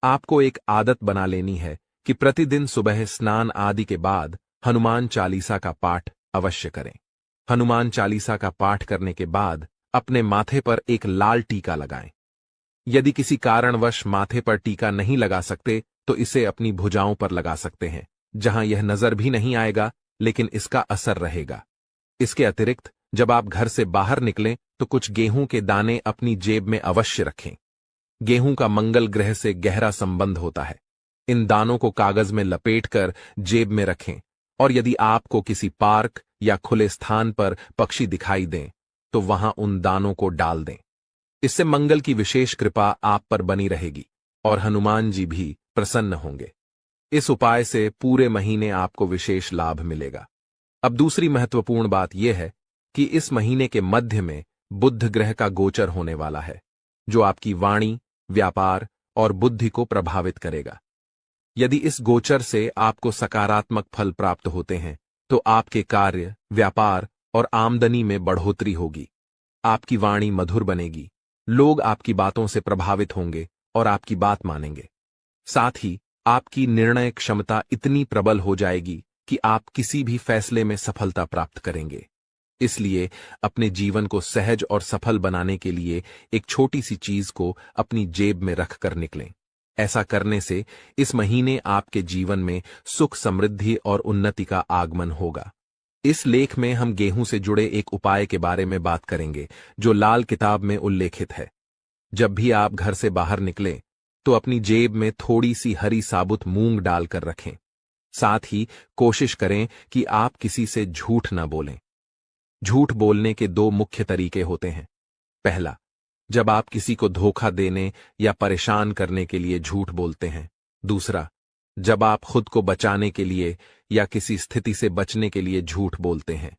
आपको एक आदत बना लेनी है कि प्रतिदिन सुबह स्नान आदि के बाद हनुमान चालीसा का पाठ अवश्य करें। हनुमान चालीसा का पाठ करने के बाद अपने माथे पर एक लाल टीका लगाएं। यदि किसी कारणवश माथे पर टीका नहीं लगा सकते तो इसे अपनी भुजाओं पर लगा सकते हैं, जहां यह नजर भी नहीं आएगा लेकिन इसका असर रहेगा। इसके अतिरिक्त जब आप घर से बाहर निकलें तो कुछ गेहूं के दाने अपनी जेब में अवश्य रखें। गेहूं का मंगल ग्रह से गहरा संबंध होता है। इन दानों को कागज में लपेटकर जेब में रखें और यदि आपको किसी पार्क या खुले स्थान पर पक्षी दिखाई दें तो वहां उन दानों को डाल दें। इससे मंगल की विशेष कृपा आप पर बनी रहेगी और हनुमान जी भी प्रसन्न होंगे। इस उपाय से पूरे महीने आपको विशेष लाभ मिलेगा। अब दूसरी महत्वपूर्ण बात यह है कि इस महीने के मध्य में बुध ग्रह का गोचर होने वाला है, जो आपकी वाणी, व्यापार और बुद्धि को प्रभावित करेगा। यदि इस गोचर से आपको सकारात्मक फल प्राप्त होते हैं तो आपके कार्य, व्यापार और आमदनी में बढ़ोतरी होगी। आपकी वाणी मधुर बनेगी, लोग आपकी बातों से प्रभावित होंगे और आपकी बात मानेंगे। साथ ही आपकी निर्णय क्षमता इतनी प्रबल हो जाएगी कि आप किसी भी फैसले में सफलता प्राप्त करेंगे। इसलिए अपने जीवन को सहज और सफल बनाने के लिए एक छोटी सी चीज को अपनी जेब में रखकर निकलें। ऐसा करने से इस महीने आपके जीवन में सुख, समृद्धि और उन्नति का आगमन होगा। इस लेख में हम गेहूं से जुड़े एक उपाय के बारे में बात करेंगे जो लाल किताब में उल्लेखित है। जब भी आप घर से बाहर निकलें तो अपनी जेब में थोड़ी सी हरी साबुत मूंग डालकर रखें। साथ ही कोशिश करें कि आप किसी से झूठ न बोलें। झूठ बोलने के 2 मुख्य तरीके होते हैं। पहला, जब आप किसी को धोखा देने या परेशान करने के लिए झूठ बोलते हैं। दूसरा, जब आप खुद को बचाने के लिए या किसी स्थिति से बचने के लिए झूठ बोलते हैं।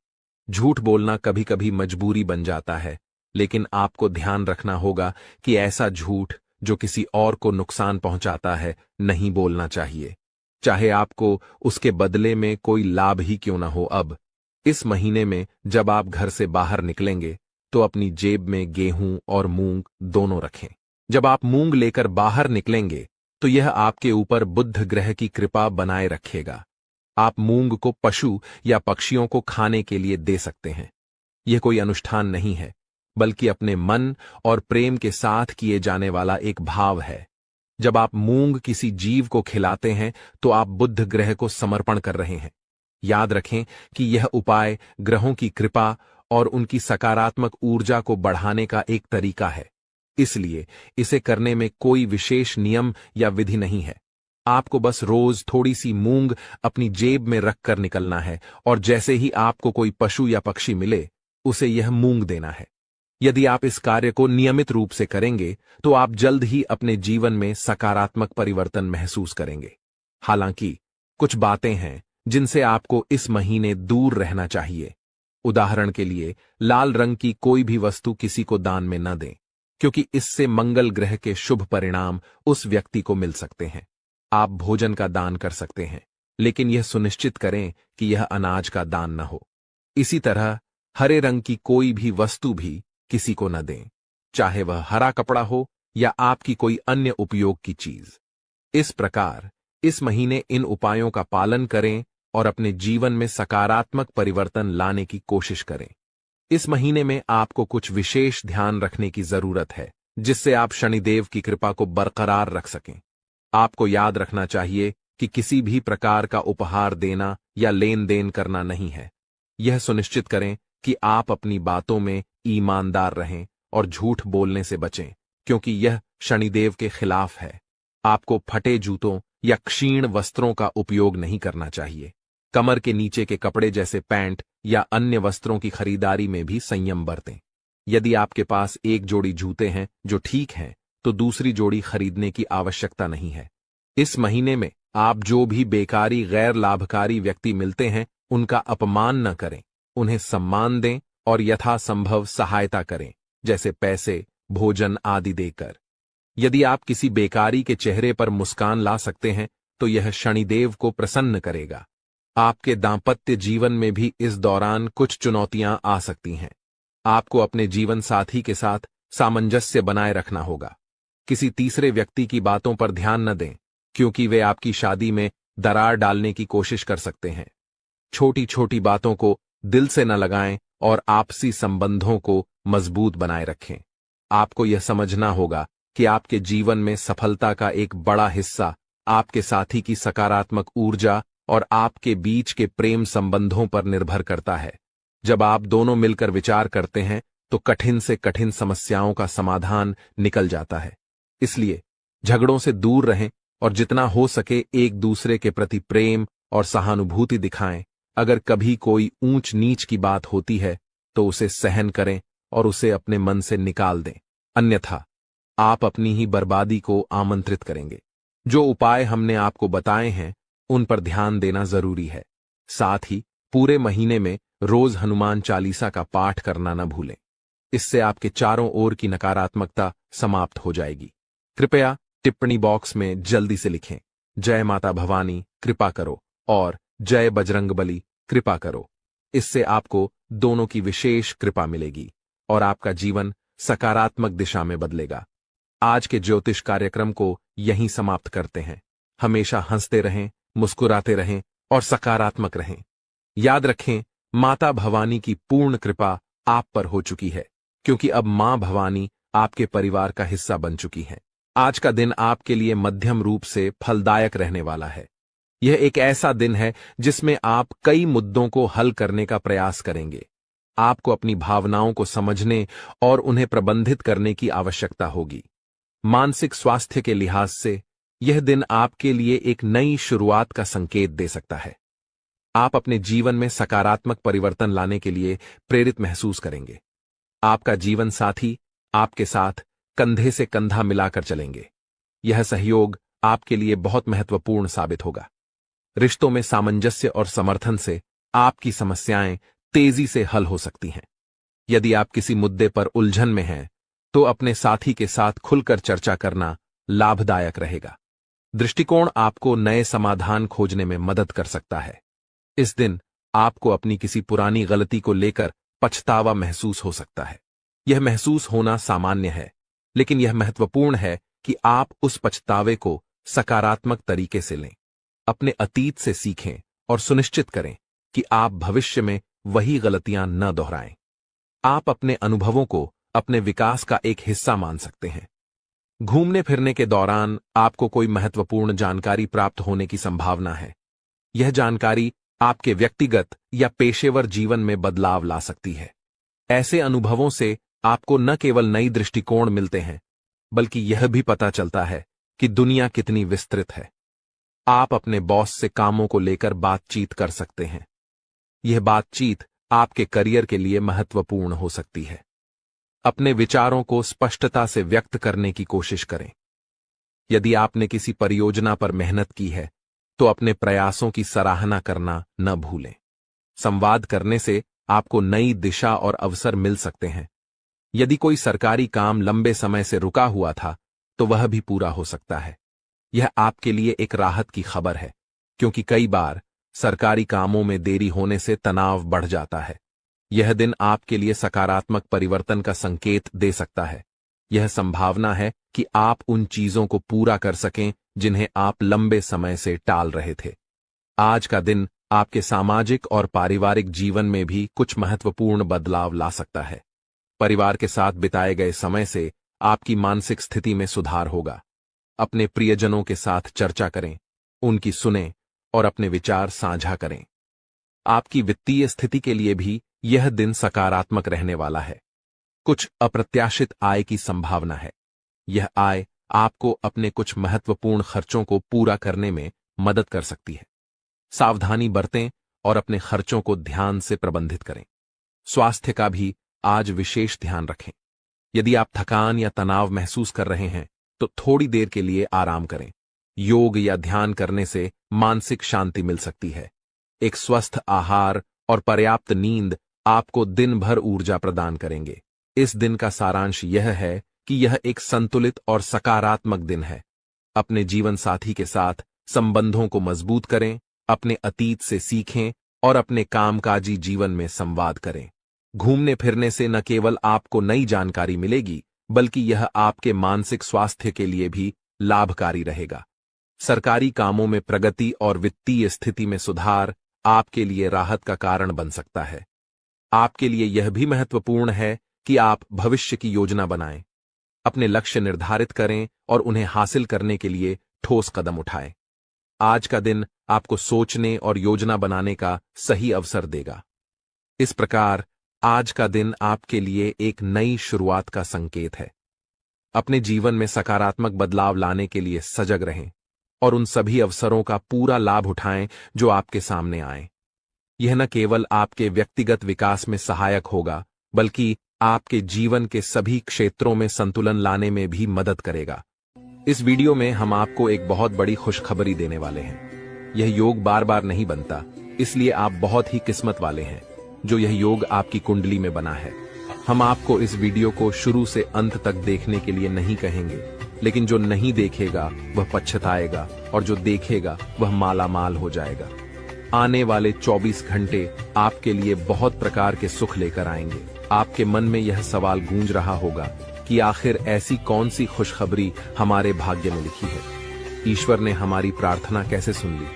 झूठ बोलना कभी कभी मजबूरी बन जाता है, लेकिन आपको ध्यान रखना होगा कि ऐसा झूठ जो किसी और को नुकसान पहुंचाता है नहीं बोलना चाहिए, चाहे आपको उसके बदले में कोई लाभ ही क्यों न हो। अब इस महीने में जब आप घर से बाहर निकलेंगे तो अपनी जेब में गेहूं और मूंग दोनों रखें। जब आप मूंग लेकर बाहर निकलेंगे तो यह आपके ऊपर बुध ग्रह की कृपा बनाए रखेगा। आप मूंग को पशु या पक्षियों को खाने के लिए दे सकते हैं। यह कोई अनुष्ठान नहीं है, बल्कि अपने मन और प्रेम के साथ किए जाने वाला एक भाव है। जब आप मूंग किसी जीव को खिलाते हैं तो आप बुध ग्रह को समर्पण कर रहे हैं। याद रखें कि यह उपाय ग्रहों की कृपा और उनकी सकारात्मक ऊर्जा को बढ़ाने का एक तरीका है, इसलिए इसे करने में कोई विशेष नियम या विधि नहीं है। आपको बस रोज थोड़ी सी मूंग अपनी जेब में रखकर निकलना है और जैसे ही आपको कोई पशु या पक्षी मिले उसे यह मूंग देना है। यदि आप इस कार्य को नियमित रूप से करेंगे तो आप जल्द ही अपने जीवन में सकारात्मक परिवर्तन महसूस करेंगे। हालांकि कुछ बातें हैं जिनसे आपको इस महीने दूर रहना चाहिए। उदाहरण के लिए, लाल रंग की कोई भी वस्तु किसी को दान में न दें, क्योंकि इससे मंगल ग्रह के शुभ परिणाम उस व्यक्ति को मिल सकते हैं। आप भोजन का दान कर सकते हैं, लेकिन यह सुनिश्चित करें कि यह अनाज का दान न हो। इसी तरह हरे रंग की कोई भी वस्तु भी किसी को न दें, चाहे वह हरा कपड़ा हो या आपकी कोई अन्य उपयोग की चीज। इस प्रकार इस महीने इन उपायों का पालन करें और अपने जीवन में सकारात्मक परिवर्तन लाने की कोशिश करें। इस महीने में आपको कुछ विशेष ध्यान रखने की जरूरत है, जिससे आप शनिदेव की कृपा को बरकरार रख सकें। आपको याद रखना चाहिए कि किसी भी प्रकार का उपहार देना या लेन देन करना नहीं है। यह सुनिश्चित करें कि आप अपनी बातों में ईमानदार रहें और झूठ बोलने से बचें, क्योंकि यह शनिदेव के खिलाफ है। आपको फटे जूतों या क्षीण वस्त्रों का उपयोग नहीं करना चाहिए। कमर के नीचे के कपड़े जैसे पैंट या अन्य वस्त्रों की खरीदारी में भी संयम बरतें। यदि आपके पास एक जोड़ी जूते हैं जो ठीक हैं, तो दूसरी जोड़ी खरीदने की आवश्यकता नहीं है। इस महीने में आप जो भी बेकारी गैर लाभकारी व्यक्ति मिलते हैं उनका अपमान न करें, उन्हें सम्मान दें और यथासंभव सहायता करें, जैसे पैसे, भोजन आदि देकर। यदि आप किसी बेकारी के चेहरे पर मुस्कान ला सकते हैं तो यह शनिदेव को प्रसन्न करेगा। आपके दांपत्य जीवन में भी इस दौरान कुछ चुनौतियां आ सकती हैं। आपको अपने जीवन साथी के साथ सामंजस्य बनाए रखना होगा। किसी तीसरे व्यक्ति की बातों पर ध्यान न दें, क्योंकि वे आपकी शादी में दरार डालने की कोशिश कर सकते हैं। छोटी छोटी बातों को दिल से न लगाएं और आपसी संबंधों को मजबूत बनाए रखें। आपको यह समझना होगा कि आपके जीवन में सफलता का एक बड़ा हिस्सा आपके साथी की सकारात्मक ऊर्जा और आपके बीच के प्रेम संबंधों पर निर्भर करता है। जब आप दोनों मिलकर विचार करते हैं तो कठिन से कठिन समस्याओं का समाधान निकल जाता है। इसलिए झगड़ों से दूर रहें और जितना हो सके एक दूसरे के प्रति प्रेम और सहानुभूति दिखाएं। अगर कभी कोई ऊंच नीच की बात होती है तो उसे सहन करें और उसे अपने मन से निकाल दें, अन्यथा आप अपनी ही बर्बादी को आमंत्रित करेंगे। जो उपाय हमने आपको बताए हैं उन पर ध्यान देना जरूरी है। साथ ही पूरे महीने में रोज हनुमान चालीसा का पाठ करना न भूलें। इससे आपके चारों ओर की नकारात्मकता समाप्त हो जाएगी। कृपया टिप्पणी बॉक्स में जल्दी से लिखें, जय माता भवानी कृपा करो और जय बजरंगबली कृपा करो। इससे आपको दोनों की विशेष कृपा मिलेगी और आपका जीवन सकारात्मक दिशा में बदलेगा। आज के ज्योतिष कार्यक्रम को यहीं समाप्त करते हैं। हमेशा हंसते रहें, मुस्कुराते रहें और सकारात्मक रहें। याद रखें, माता भवानी की पूर्ण कृपा आप पर हो चुकी है, क्योंकि अब मां भवानी आपके परिवार का हिस्सा बन चुकी हैं। आज का दिन आपके लिए मध्यम रूप से फलदायक रहने वाला है। यह एक ऐसा दिन है जिसमें आप कई मुद्दों को हल करने का प्रयास करेंगे। आपको अपनी भावनाओं को समझने और उन्हें प्रबंधित करने की आवश्यकता होगी। मानसिक स्वास्थ्य के लिहाज से यह दिन आपके लिए एक नई शुरुआत का संकेत दे सकता है। आप अपने जीवन में सकारात्मक परिवर्तन लाने के लिए प्रेरित महसूस करेंगे। आपका जीवन साथी आपके साथ कंधे से कंधा मिलाकर चलेंगे। यह सहयोग आपके लिए बहुत महत्वपूर्ण साबित होगा। रिश्तों में सामंजस्य और समर्थन से आपकी समस्याएं तेजी से हल हो सकती हैं। यदि आप किसी मुद्दे पर उलझन में हैं तो अपने साथी के साथ खुलकर चर्चा करना लाभदायक रहेगा। दृष्टिकोण आपको नए समाधान खोजने में मदद कर सकता है। इस दिन आपको अपनी किसी पुरानी गलती को लेकर पछतावा महसूस हो सकता है। यह महसूस होना सामान्य है, लेकिन यह महत्वपूर्ण है कि आप उस पछतावे को सकारात्मक तरीके से लें। अपने अतीत से सीखें और सुनिश्चित करें कि आप भविष्य में वही गलतियां न दोहराएं। आप अपने अनुभवों को अपने विकास का एक हिस्सा मान सकते हैं। घूमने फिरने के दौरान आपको कोई महत्वपूर्ण जानकारी प्राप्त होने की संभावना है। यह जानकारी आपके व्यक्तिगत या पेशेवर जीवन में बदलाव ला सकती है। ऐसे अनुभवों से आपको न केवल नई दृष्टिकोण मिलते हैं, बल्कि यह भी पता चलता है कि दुनिया कितनी विस्तृत है। आप अपने बॉस से कामों को लेकर बातचीत कर सकते हैं। यह बातचीत आपके करियर के लिए महत्वपूर्ण हो सकती है। अपने विचारों को स्पष्टता से व्यक्त करने की कोशिश करें। यदि आपने किसी परियोजना पर मेहनत की है तो अपने प्रयासों की सराहना करना न भूलें। संवाद करने से आपको नई दिशा और अवसर मिल सकते हैं। यदि कोई सरकारी काम लंबे समय से रुका हुआ था तो वह भी पूरा हो सकता है। यह आपके लिए एक राहत की खबर है, क्योंकि कई बार सरकारी कामों में देरी होने से तनाव बढ़ जाता है। यह दिन आपके लिए सकारात्मक परिवर्तन का संकेत दे सकता है। यह संभावना है कि आप उन चीजों को पूरा कर सकें जिन्हें आप लंबे समय से टाल रहे थे। आज का दिन आपके सामाजिक और पारिवारिक जीवन में भी कुछ महत्वपूर्ण बदलाव ला सकता है। परिवार के साथ बिताए गए समय से आपकी मानसिक स्थिति में सुधार होगा। अपने प्रियजनों के साथ चर्चा करें, उनकी सुनें और अपने विचार साझा करें। आपकी वित्तीय स्थिति के लिए भी यह दिन सकारात्मक रहने वाला है। कुछ अप्रत्याशित आय की संभावना है। यह आय आपको अपने कुछ महत्वपूर्ण खर्चों को पूरा करने में मदद कर सकती है। सावधानी बरतें और अपने खर्चों को ध्यान से प्रबंधित करें। स्वास्थ्य का भी आज विशेष ध्यान रखें। यदि आप थकान या तनाव महसूस कर रहे हैं तो थोड़ी देर के लिए आराम करें। योग या ध्यान करने से मानसिक शांति मिल सकती है। एक स्वस्थ आहार और पर्याप्त नींद आपको दिन भर ऊर्जा प्रदान करेंगे। इस दिन का सारांश यह है कि यह एक संतुलित और सकारात्मक दिन है। अपने जीवन साथी के साथ संबंधों को मजबूत करें, अपने अतीत से सीखें और अपने कामकाजी जीवन में संवाद करें। घूमने फिरने से न केवल आपको नई जानकारी मिलेगी, बल्कि यह आपके मानसिक स्वास्थ्य के लिए भी लाभकारी रहेगा। सरकारी कामों में प्रगति और वित्तीय स्थिति में सुधार आपके लिए राहत का कारण बन सकता है। आपके लिए यह भी महत्वपूर्ण है कि आप भविष्य की योजना बनाएं, अपने लक्ष्य निर्धारित करें और उन्हें हासिल करने के लिए ठोस कदम उठाएं। आज का दिन आपको सोचने और योजना बनाने का सही अवसर देगा। इस प्रकार आज का दिन आपके लिए एक नई शुरुआत का संकेत है। अपने जीवन में सकारात्मक बदलाव लाने के लिए सजग रहें और उन सभी अवसरों का पूरा लाभ उठाएं जो आपके सामने आएं। यह न केवल आपके व्यक्तिगत विकास में सहायक होगा, बल्कि आपके जीवन के सभी क्षेत्रों में संतुलन लाने में भी मदद करेगा। इस वीडियो में हम आपको एक बहुत बड़ी खुशखबरी देने वाले हैं। यह योग बार बार नहीं बनता, इसलिए आप बहुत ही किस्मत वाले हैं जो यह योग आपकी कुंडली में बना है। हम आपको इस वीडियो को शुरू से अंत तक देखने के लिए नहीं कहेंगे, लेकिन जो नहीं देखेगा वह पछताएगा और जो देखेगा वह माला माल हो जाएगा। आने वाले 24 घंटे आपके लिए बहुत प्रकार के सुख लेकर आएंगे। आपके मन में यह सवाल गूंज रहा होगा कि आखिर ऐसी कौन सी खुशखबरी हमारे भाग्य में लिखी है। ईश्वर ने हमारी प्रार्थना कैसे सुन ली?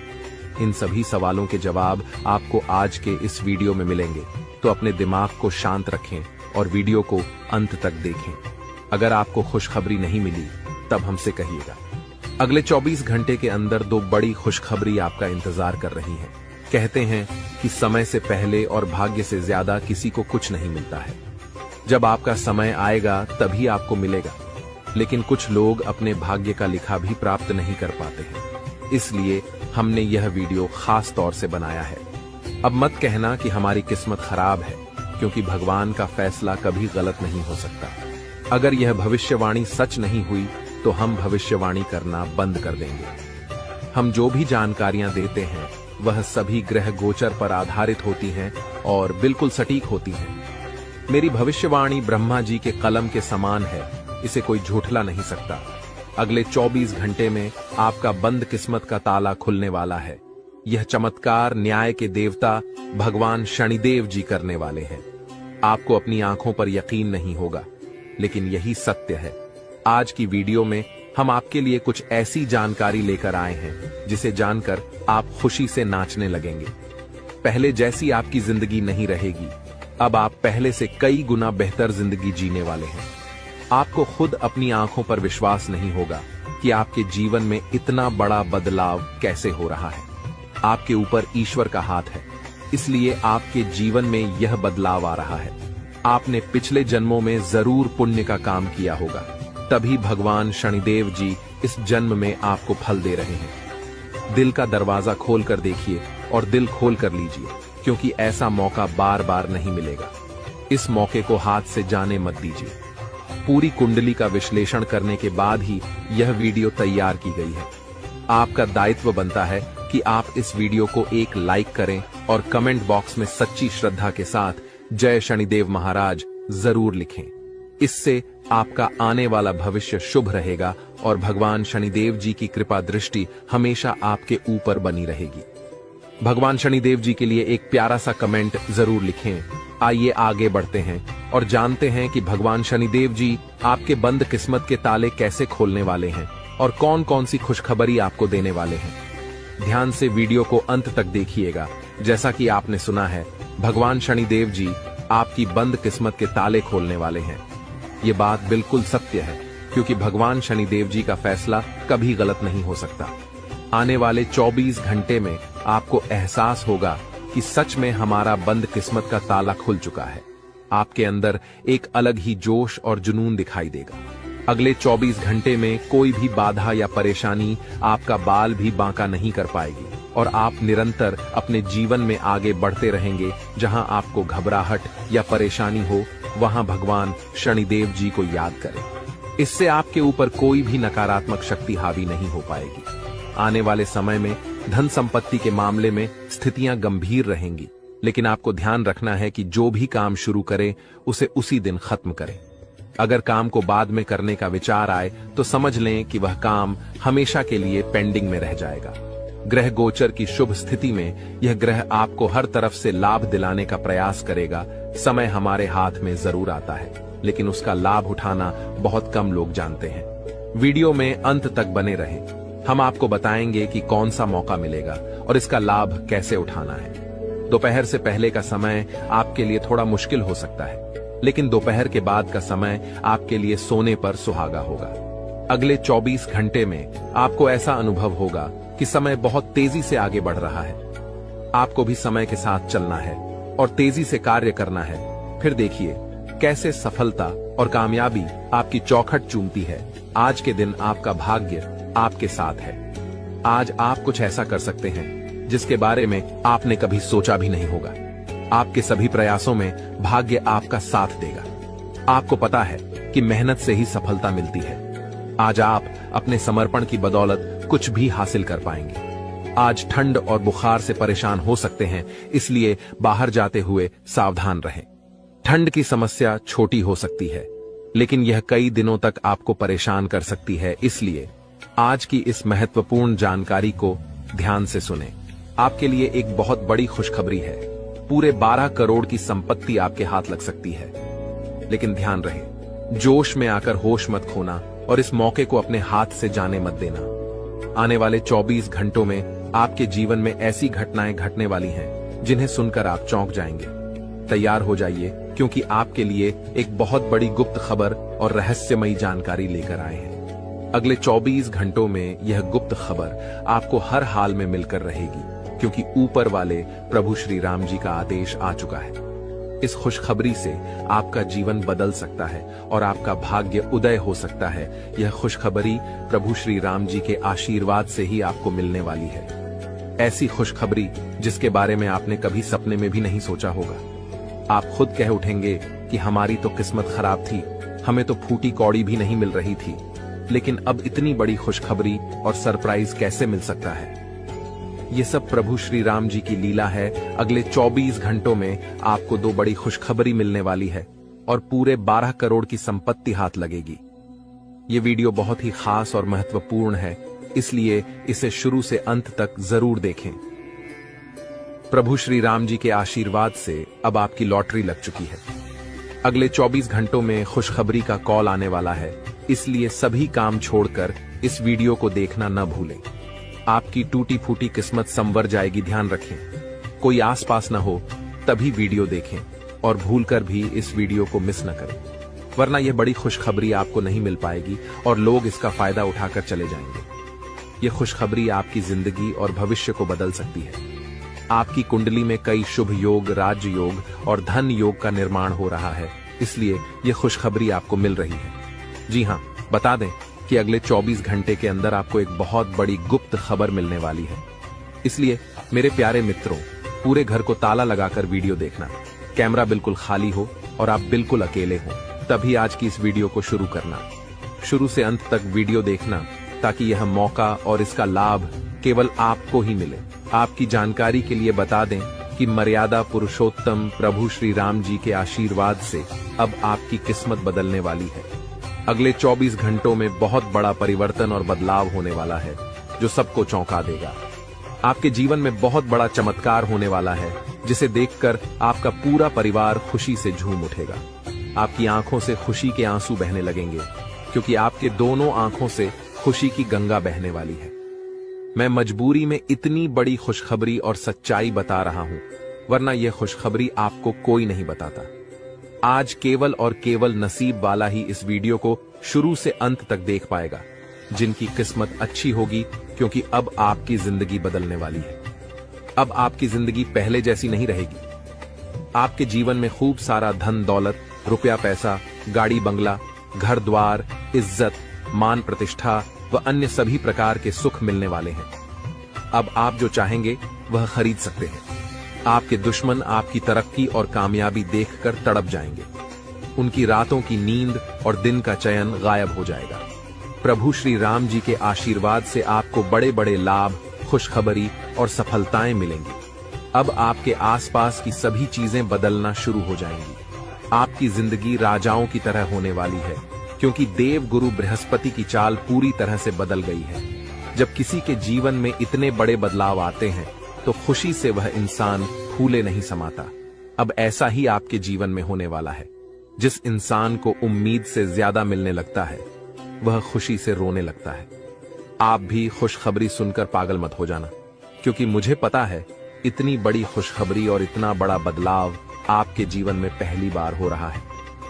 इन सभी सवालों के जवाब आपको आज के इस वीडियो में मिलेंगे, तो अपने दिमाग को शांत रखें और वीडियो को अंत तक देखें। अगर आपको खुशखबरी नहीं मिली तब हमसे कहिएगा। अगले 24 घंटे के अंदर 2 बड़ी खुशखबरी आपका इंतजार कर रही हैं। कहते हैं कि समय से पहले और भाग्य से ज्यादा किसी को कुछ नहीं मिलता है। जब आपका समय आएगा तभी आपको मिलेगा, लेकिन कुछ लोग अपने भाग्य का लिखा भी प्राप्त नहीं कर पाते हैं। इसलिए हमने यह वीडियो खास तौर से बनाया है। अब मत कहना कि हमारी किस्मत खराब है, क्योंकि भगवान का फैसला कभी गलत नहीं हो सकता। अगर यह भविष्यवाणी सच नहीं हुई तो हम भविष्यवाणी करना बंद कर देंगे। हम जो भी जानकारियां देते हैं वह सभी ग्रह गोचर पर आधारित होती हैं और बिल्कुल सटीक होती हैं। मेरी भविष्यवाणी ब्रह्मा जी के कलम के समान है, इसे कोई झूठला नहीं सकता। अगले 24 घंटे में आपका बंद किस्मत का ताला खुलने वाला है। यह चमत्कार न्याय के देवता भगवान शनिदेव जी करने वाले हैं। आपको अपनी आंखों पर यकीन नहीं होगा, लेकिन यही सत्य है। आज की वीडियो में हम आपके लिए कुछ ऐसी जानकारी लेकर आए हैं जिसे जानकर आप खुशी से नाचने लगेंगे। पहले जैसी आपकी जिंदगी नहीं रहेगी। अब आप पहले से कई गुना बेहतर जिंदगी जीने वाले हैं। आपको खुद अपनी आंखों पर विश्वास नहीं होगा कि आपके जीवन में इतना बड़ा बदलाव कैसे हो रहा है। आपके ऊपर ईश्वर का हाथ है, इसलिए आपके जीवन में यह बदलाव आ रहा है। आपने पिछले जन्मों में जरूर पुण्य का काम किया होगा, तभी भगवान शनिदेव जी इस जन्म में आपको फल दे रहे हैं। दिल का दरवाजा खोल कर देखिए और दिल खोल कर लीजिए, क्योंकि ऐसा मौका बार बार नहीं मिलेगा। इस मौके को हाथ से जाने मत दीजिए। पूरी कुंडली का विश्लेषण करने के बाद ही यह वीडियो तैयार की गई है। आपका दायित्व बनता है कि आप इस वीडियो को एक लाइक करें और कमेंट बॉक्स में सच्ची श्रद्धा के साथ जय शनिदेव महाराज जरूर लिखें। इससे आपका आने वाला भविष्य शुभ रहेगा और भगवान शनिदेव जी की कृपा दृष्टि हमेशा आपके ऊपर बनी रहेगी। भगवान शनिदेव जी के लिए एक प्यारा सा कमेंट जरूर लिखें। आइए आगे बढ़ते हैं और जानते हैं कि भगवान शनिदेव जी आपके बंद किस्मत के ताले कैसे खोलने वाले हैं और कौन कौन सी खुशखबरी आपको देने वाले हैं। ध्यान से वीडियो को अंत तक देखिएगा। जैसा कि आपने सुना है, भगवान शनिदेव जी आपकी बंद किस्मत के ताले खोलने वाले हैं। ये बात बिल्कुल सत्य है, क्योंकि भगवान शनिदेव जी का फैसला कभी गलत नहीं हो सकता। आने वाले 24 घंटे में आपको एहसास होगा कि सच में हमारा बंद किस्मत का ताला खुल चुका है। आपके अंदर एक अलग ही जोश और जुनून दिखाई देगा। अगले 24 घंटे में कोई भी बाधा या परेशानी आपका बाल भी बांका नहीं कर पाएगी और आप निरंतर अपने जीवन में आगे बढ़ते रहेंगे। जहां आपको घबराहट या परेशानी हो, वहां भगवान शनिदेव जी को याद करें। इससे आपके ऊपर कोई भी नकारात्मक शक्ति हावी नहीं हो पाएगी। आने वाले समय में धन संपत्ति के मामले में स्थितियां गंभीर रहेंगी, लेकिन आपको ध्यान रखना है कि जो भी काम शुरू करें उसे उसी दिन खत्म करें। अगर काम को बाद में करने का विचार आए तो समझ लें कि वह काम हमेशा के लिए पेंडिंग में रह जाएगा। ग्रह गोचर की शुभ स्थिति में यह ग्रह आपको हर तरफ से लाभ दिलाने का प्रयास करेगा। समय हमारे हाथ में जरूर आता है, लेकिन उसका लाभ उठाना बहुत कम लोग जानते हैं। वीडियो में अंत तक बने रहें। हम आपको बताएंगे कि कौन सा मौका मिलेगा और इसका लाभ कैसे उठाना है। दोपहर से पहले का समय आपके लिए थोड़ा मुश्किल हो सकता है, लेकिन दोपहर के बाद का समय आपके लिए सोने पर सुहागा होगा। अगले 24 घंटे में आपको ऐसा अनुभव होगा कि समय बहुत तेजी से आगे बढ़ रहा है। आपको भी समय के साथ चलना है और तेजी से कार्य करना है। फिर देखिए कैसे सफलता और कामयाबी आपकी चौखट चूमती है। आज के दिन आपका भाग्य आपके साथ है। आज आप कुछ ऐसा कर सकते हैं जिसके बारे में आपने कभी सोचा भी नहीं होगा। आपके सभी प्रयासों में भाग्य आपका साथ देगा। आपको पता है कि मेहनत से ही सफलता मिलती है। आज आप अपने समर्पण की बदौलत कुछ भी हासिल कर पाएंगे। आज ठंड और बुखार से परेशान हो सकते हैं, इसलिए बाहर जाते हुए सावधान रहें। ठंड की समस्या छोटी हो सकती है, लेकिन यह कई दिनों तक आपको परेशान कर सकती है। इसलिए आज की इस महत्वपूर्ण जानकारी को ध्यान से सुनें। आपके लिए एक बहुत बड़ी खुशखबरी है। पूरे 12 करोड़ की संपत्ति आपके हाथ लग सकती है। लेकिन ध्यान रहे, जोश में आकर होश मत खोना और इस मौके को अपने हाथ से जाने मत देना। आने वाले 24 घंटों में आपके जीवन में ऐसी घटनाएं घटने वाली हैं जिन्हें सुनकर आप चौंक जाएंगे। तैयार हो जाइए, क्योंकि आपके लिए एक बहुत बड़ी गुप्त खबर और रहस्यमयी जानकारी लेकर आए हैं। अगले 24 घंटों में यह गुप्त खबर आपको हर हाल में मिलकर रहेगी, क्योंकि ऊपर वाले प्रभु श्री राम जी का आदेश आ चुका है। इस खुशखबरी से आपका जीवन बदल सकता है और आपका भाग्य उदय हो सकता है। यह खुशखबरी प्रभु श्री राम जी के आशीर्वाद से ही आपको मिलने वाली है। ऐसी खुशखबरी जिसके बारे में आपने कभी सपने में भी नहीं सोचा होगा। आप खुद कह उठेंगे कि हमारी तो किस्मत खराब थी, हमें तो फूटी कौड़ी भी नहीं मिल रही थी, लेकिन अब इतनी बड़ी खुशखबरी और सरप्राइज कैसे मिल सकता है। ये सब प्रभु श्री राम जी की लीला है। अगले 24 घंटों में आपको 2 बड़ी खुशखबरी मिलने वाली है और पूरे 12 करोड़ की संपत्ति हाथ लगेगी। ये वीडियो बहुत ही खास और महत्वपूर्ण है, इसलिए इसे शुरू से अंत तक जरूर देखें। प्रभु श्री राम जी के आशीर्वाद से अब आपकी लॉटरी लग चुकी है। अगले 24 घंटों में खुशखबरी का कॉल आने वाला है, इसलिए सभी काम छोड़कर इस वीडियो को देखना न भूलें। आपकी टूटी फूटी किस्मत संवर जाएगी, ध्यान रखें। कोई आसपास न हो तभी वीडियो देखें और भूलकर भी इस वीडियो को मिस न करें, वरना यह बड़ी खुशखबरी आपको नहीं मिल पाएगी और लोग इसका फायदा उठाकर चले जाएंगे। यह खुशखबरी आपकी जिंदगी और भविष्य को बदल सकती है। आपकी कुंडली में कई शुभ योग, राज्य योग और धन योग का निर्माण हो रहा है, इसलिए यह खुशखबरी आपको मिल रही है। जी हाँ, बता दें, कि अगले 24 घंटे के अंदर आपको एक बहुत बड़ी गुप्त खबर मिलने वाली है। इसलिए मेरे प्यारे मित्रों, पूरे घर को ताला लगाकर वीडियो देखना, कैमरा बिल्कुल खाली हो और आप बिल्कुल अकेले हो, तभी आज की इस वीडियो को शुरू करना। शुरू से अंत तक वीडियो देखना ताकि यह मौका और इसका लाभ केवल आपको ही मिले। आपकी जानकारी के लिए बता दें कि मर्यादा पुरुषोत्तम प्रभु श्री राम जी के आशीर्वाद से अब आपकी किस्मत बदलने वाली है। अगले 24 घंटों में बहुत बड़ा परिवर्तन और बदलाव होने वाला है जो सबको चौंका देगा। आपके जीवन में बहुत बड़ा चमत्कार होने वाला है जिसे देखकर आपका पूरा परिवार खुशी से झूम उठेगा। आपकी आंखों से खुशी के आंसू बहने लगेंगे क्योंकि आपके दोनों आंखों से खुशी की गंगा बहने वाली है। मैं मजबूरी में इतनी बड़ी खुशखबरी और सच्चाई बता रहा हूं, वरना यह खुशखबरी आपको कोई नहीं बताता। आज केवल और केवल नसीब वाला ही इस वीडियो को शुरू से अंत तक देख पाएगा, जिनकी किस्मत अच्छी होगी, क्योंकि अब आपकी जिंदगी बदलने वाली है। अब आपकी जिंदगी पहले जैसी नहीं रहेगी। आपके जीवन में खूब सारा धन दौलत, रुपया पैसा, गाड़ी बंगला, घर द्वार, इज्जत, मान प्रतिष्ठा व अन्य सभी प्रकार के सुख मिलने वाले हैं। अब आप जो चाहेंगे वह खरीद सकते हैं। आपके दुश्मन आपकी तरक्की और कामयाबी देखकर तड़प जाएंगे। उनकी रातों की नींद और दिन का चयन गायब हो जाएगा। प्रभु श्री राम जी के आशीर्वाद से आपको बड़े बड़े लाभ, खुशखबरी और सफलताएं मिलेंगी। अब आपके आसपास की सभी चीजें बदलना शुरू हो जाएंगी। आपकी जिंदगी राजाओं की तरह होने वाली है, क्योंकि देव गुरु बृहस्पति की चाल पूरी तरह से बदल गई है। जब किसी के जीवन में इतने बड़े बदलाव आते हैं तो खुशी से वह इंसान फूले नहीं समाता। अब ऐसा ही आपके जीवन में होने वाला है। जिस इंसान को उम्मीद से ज्यादा मिलने लगता है वह खुशी से रोने लगता है। आप भी खुशखबरी सुनकर पागल मत हो जाना, क्योंकि मुझे पता है इतनी बड़ी खुशखबरी और इतना बड़ा बदलाव आपके जीवन में पहली बार हो रहा है।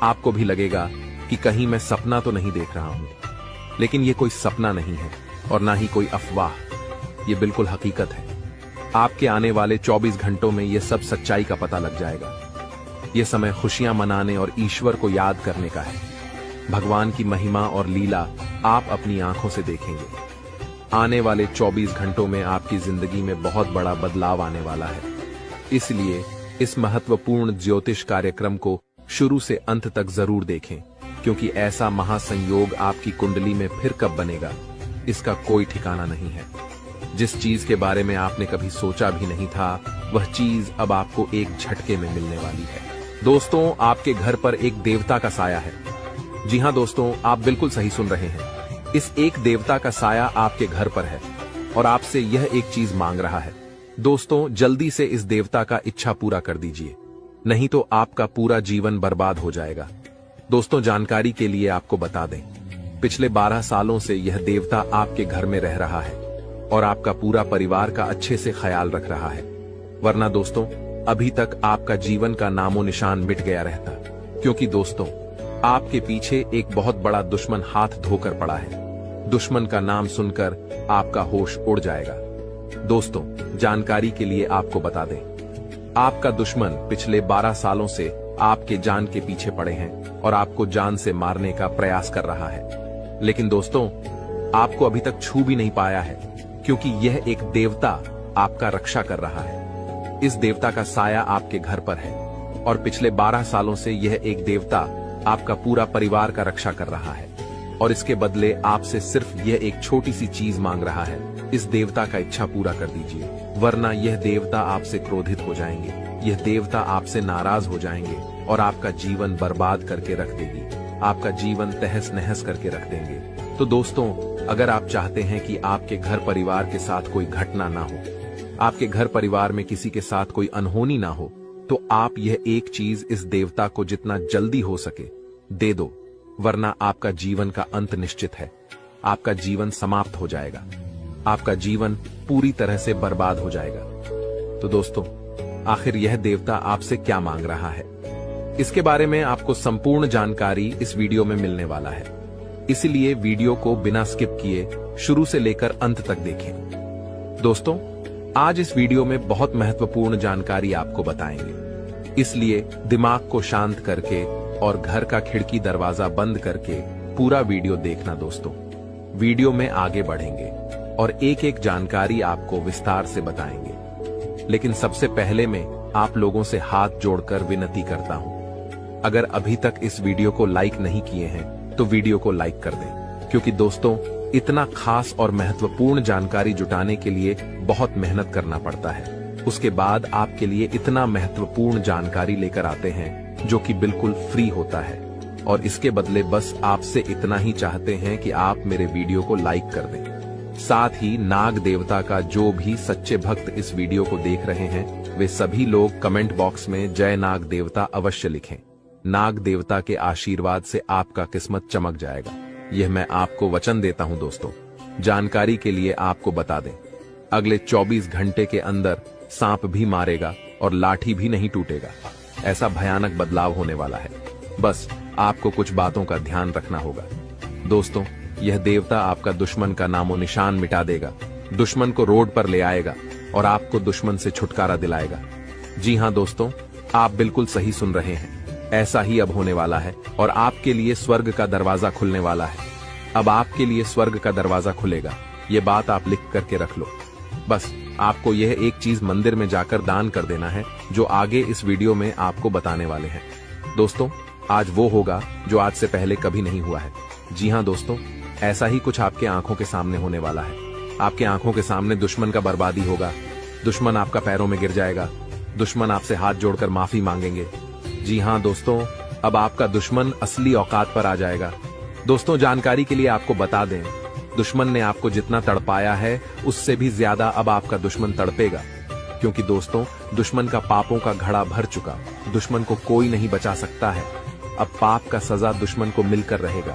आपको भी लगेगा कि कहीं मैं सपना तो नहीं देख रहा हूं, लेकिन ये कोई सपना नहीं है और ना ही कोई अफवाह, ये बिल्कुल हकीकत है। आपके आने वाले 24 घंटों में ये सब सच्चाई का पता लग जाएगा। ये समय खुशियां मनाने और ईश्वर को याद करने का है। भगवान की महिमा और लीला आप अपनी आंखों से देखेंगे। आने वाले 24 घंटों में आपकी जिंदगी में बहुत बड़ा बदलाव आने वाला है। इसलिए इस महत्वपूर्ण ज्योतिष कार्यक्रम को शुरू से अंत तक जरूर देखें, क्योंकि ऐसा महासंयोग आपकी कुंडली में फिर कब बनेगा इसका कोई ठिकाना नहीं है। जिस चीज के बारे में आपने कभी सोचा भी नहीं था, वह चीज अब आपको एक झटके में मिलने वाली है। दोस्तों, आपके घर पर एक देवता का साया है। जी हां दोस्तों, आप बिल्कुल सही सुन रहे हैं। इस एक देवता का साया आपके घर पर है और आपसे यह एक चीज मांग रहा है। दोस्तों, जल्दी से इस देवता का इच्छा पूरा कर दीजिए, नहीं तो आपका पूरा जीवन बर्बाद हो जाएगा। दोस्तों, जानकारी के लिए आपको बता दें, पिछले 12 सालों से यह देवता आपके घर में रह रहा है और आपका पूरा परिवार का अच्छे से ख्याल रख रहा है। वरना दोस्तों, अभी तक आपका जीवन का नामो निशान मिट गया रहता, क्योंकि दोस्तों, आपके पीछे एक बहुत बड़ा दुश्मन हाथ धोकर पड़ा है। दुश्मन का नाम सुनकर आपका होश उड़ जाएगा। दोस्तों, जानकारी के लिए आपको बता दें, आपका दुश्मन पिछले 12 सालों से आपके जान के पीछे पड़े हैं और आपको जान से मारने का प्रयास कर रहा है। लेकिन दोस्तों, आपको अभी तक छू भी नहीं पाया है, क्योंकि यह एक देवता आपका रक्षा कर रहा है। इस देवता का साया आपके घर पर है और पिछले 12 सालों से यह एक देवता आपका पूरा परिवार का रक्षा कर रहा है और इसके बदले आपसे सिर्फ यह एक छोटी सी चीज मांग रहा है। इस देवता का इच्छा पूरा कर दीजिए, वरना यह देवता आपसे क्रोधित हो जाएंगे। यह देवता आपसे नाराज हो जाएंगे और आपका जीवन बर्बाद करके रख देगी। आपका जीवन तहस नहस करके रख देंगे। तो दोस्तों, अगर आप चाहते हैं कि आपके घर परिवार के साथ कोई घटना ना हो, आपके घर परिवार में किसी के साथ कोई अनहोनी ना हो, तो आप यह एक चीज इस देवता को जितना जल्दी हो सके दे दो, वरना आपका जीवन का अंत निश्चित है। आपका जीवन समाप्त हो जाएगा। आपका जीवन पूरी तरह से बर्बाद हो जाएगा। तो दोस्तों, आखिर यह देवता आपसे क्या मांग रहा है, इसके बारे में आपको संपूर्ण जानकारी इस वीडियो में मिलने वाला है। इसलिए वीडियो को बिना स्किप किए शुरू से लेकर अंत तक देखें। दोस्तों, आज इस वीडियो में बहुत महत्वपूर्ण जानकारी आपको बताएंगे, इसलिए दिमाग को शांत करके और घर का खिड़की दरवाजा बंद करके पूरा वीडियो देखना दोस्तों। वीडियो में आगे बढ़ेंगे और एक एक जानकारी आपको विस्तार से बताएंगे। लेकिन सबसे पहले मैं आप लोगों से हाथ जोड़कर विनती करता हूं, अगर अभी तक इस वीडियो को लाइक नहीं किए हैं तो वीडियो को लाइक कर दें, क्योंकि दोस्तों इतना खास और महत्वपूर्ण जानकारी जुटाने के लिए बहुत मेहनत करना पड़ता है। उसके बाद आपके लिए इतना महत्वपूर्ण जानकारी लेकर आते हैं जो कि बिल्कुल फ्री होता है, और इसके बदले बस आपसे इतना ही चाहते हैं कि आप मेरे वीडियो को लाइक कर दें। साथ ही नाग देवता का जो भी सच्चे भक्त इस वीडियो को देख रहे हैं वे सभी लोग कमेंट बॉक्स में जय नाग देवता अवश्य लिखें। नाग देवता के आशीर्वाद से आपका किस्मत चमक जाएगा, यह मैं आपको वचन देता हूं। दोस्तों जानकारी के लिए आपको बता दें, अगले 24 घंटे के अंदर सांप भी मारेगा और लाठी भी नहीं टूटेगा। ऐसा भयानक बदलाव होने वाला है। बस आपको कुछ बातों का ध्यान रखना होगा। दोस्तों यह देवता आपका दुश्मन का नामो निशान मिटा देगा, दुश्मन को रोड पर ले आएगा और आपको दुश्मन से छुटकारा दिलाएगा। जी हां दोस्तों, आप बिल्कुल सही सुन रहे हैं, ऐसा ही अब होने वाला है और आपके लिए स्वर्ग का दरवाजा खुलने वाला है। अब आपके लिए स्वर्ग का दरवाजा खुलेगा, ये बात आप लिख करके रख लो। बस आपको यह एक चीज मंदिर में जाकर दान कर देना है, जो आगे इस वीडियो में आपको बताने वाले हैं। दोस्तों आज वो होगा जो आज से पहले कभी नहीं हुआ है। जी हां दोस्तों, ऐसा ही कुछ आपके आंखों के सामने होने वाला है। आपके आंखों के सामने दुश्मन का बर्बादी होगा, दुश्मन आपका पैरों में गिर जाएगा, दुश्मन आपसे हाथ जोड़कर माफी मांगेंगे। जी हां दोस्तों, अब आपका दुश्मन असली औकात पर आ जाएगा। दोस्तों जानकारी के लिए आपको बता दें, दुश्मन ने आपको जितना तड़पाया है उससे भी ज्यादा अब आपका दुश्मन तड़पेगा, क्योंकि दोस्तों दुश्मन का पापों का घड़ा भर चुका, दुश्मन को कोई नहीं बचा सकता है। अब पाप का सजा दुश्मन को मिलकर रहेगा।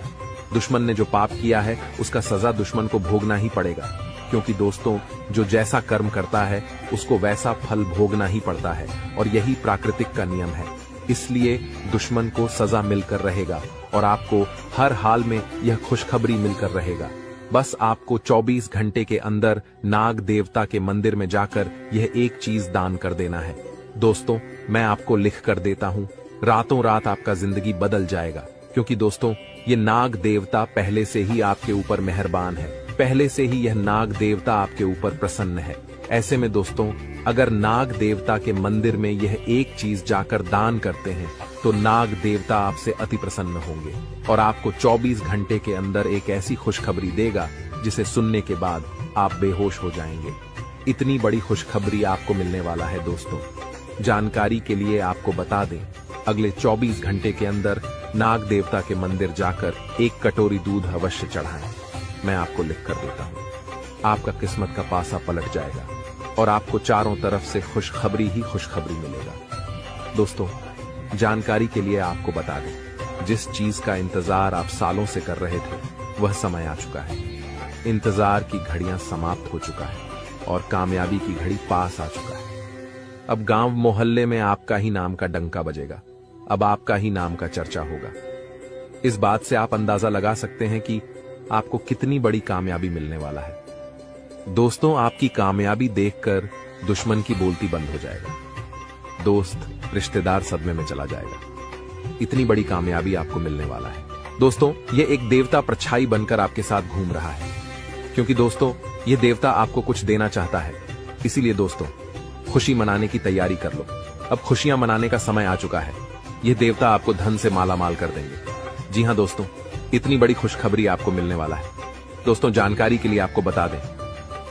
दुश्मन ने जो पाप किया है उसका सजा दुश्मन को भोगना ही पड़ेगा, क्योंकि दोस्तों जो जैसा कर्म करता है उसको वैसा फल भोगना ही पड़ता है, और यही प्राकृतिक का नियम है। इसलिए दुश्मन को सजा मिलकर रहेगा और आपको हर हाल में यह खुशखबरी मिलकर रहेगा। बस आपको 24 घंटे के अंदर नाग देवता के मंदिर में जाकर यह एक चीज दान कर देना है। दोस्तों मैं आपको लिख कर देता हूं, रातों रात आपका जिंदगी बदल जाएगा, क्योंकि दोस्तों ये नाग देवता पहले से ही आपके ऊपर मेहरबान है, पहले से ही यह नाग देवता आपके ऊपर प्रसन्न है। ऐसे में दोस्तों अगर नाग देवता के मंदिर में यह एक चीज जाकर दान करते हैं तो नाग देवता आपसे अति प्रसन्न होंगे और आपको 24 घंटे के अंदर एक ऐसी खुशखबरी देगा जिसे सुनने के बाद आप बेहोश हो जाएंगे। इतनी बड़ी खुशखबरी आपको मिलने वाला है। दोस्तों जानकारी के लिए आपको बता दें, अगले 24 घंटे के अंदर नाग देवता के मंदिर जाकर एक कटोरी दूध अवश्य चढ़ाएं। मैं आपको लिख कर देता हूं, आपका किस्मत का पासा पलट जाएगा और आपको चारों तरफ से खुशखबरी ही खुशखबरी मिलेगा। दोस्तों जानकारी के लिए आपको बता दें, जिस चीज का इंतजार आप सालों से कर रहे थे वह समय आ चुका है। इंतजार की घड़ियां समाप्त हो चुका है और कामयाबी की घड़ी पास आ चुका है। अब गांव मोहल्ले में आपका ही नाम का डंका बजेगा, अब आपका ही नाम का चर्चा होगा। इस बात से आप अंदाजा लगा सकते हैं कि आपको कितनी बड़ी कामयाबी मिलने वाला है। दोस्तों आपकी कामयाबी देखकर दुश्मन की बोलती बंद हो जाएगा, दोस्त रिश्तेदार सदमे में चला जाएगा। इतनी बड़ी कामयाबी आपको मिलने वाला है। दोस्तों ये एक देवता परछाई बनकर आपके साथ घूम रहा है, क्योंकि दोस्तों ये देवता आपको कुछ देना चाहता है। इसीलिए दोस्तों खुशी मनाने की तैयारी कर लो, अब खुशियां मनाने का समय आ चुका है। यह देवता आपको धन से मालामाल कर देंगे। जी हां दोस्तों, इतनी बड़ी खुशखबरी आपको मिलने वाला है। दोस्तों जानकारी के लिए आपको बता दें,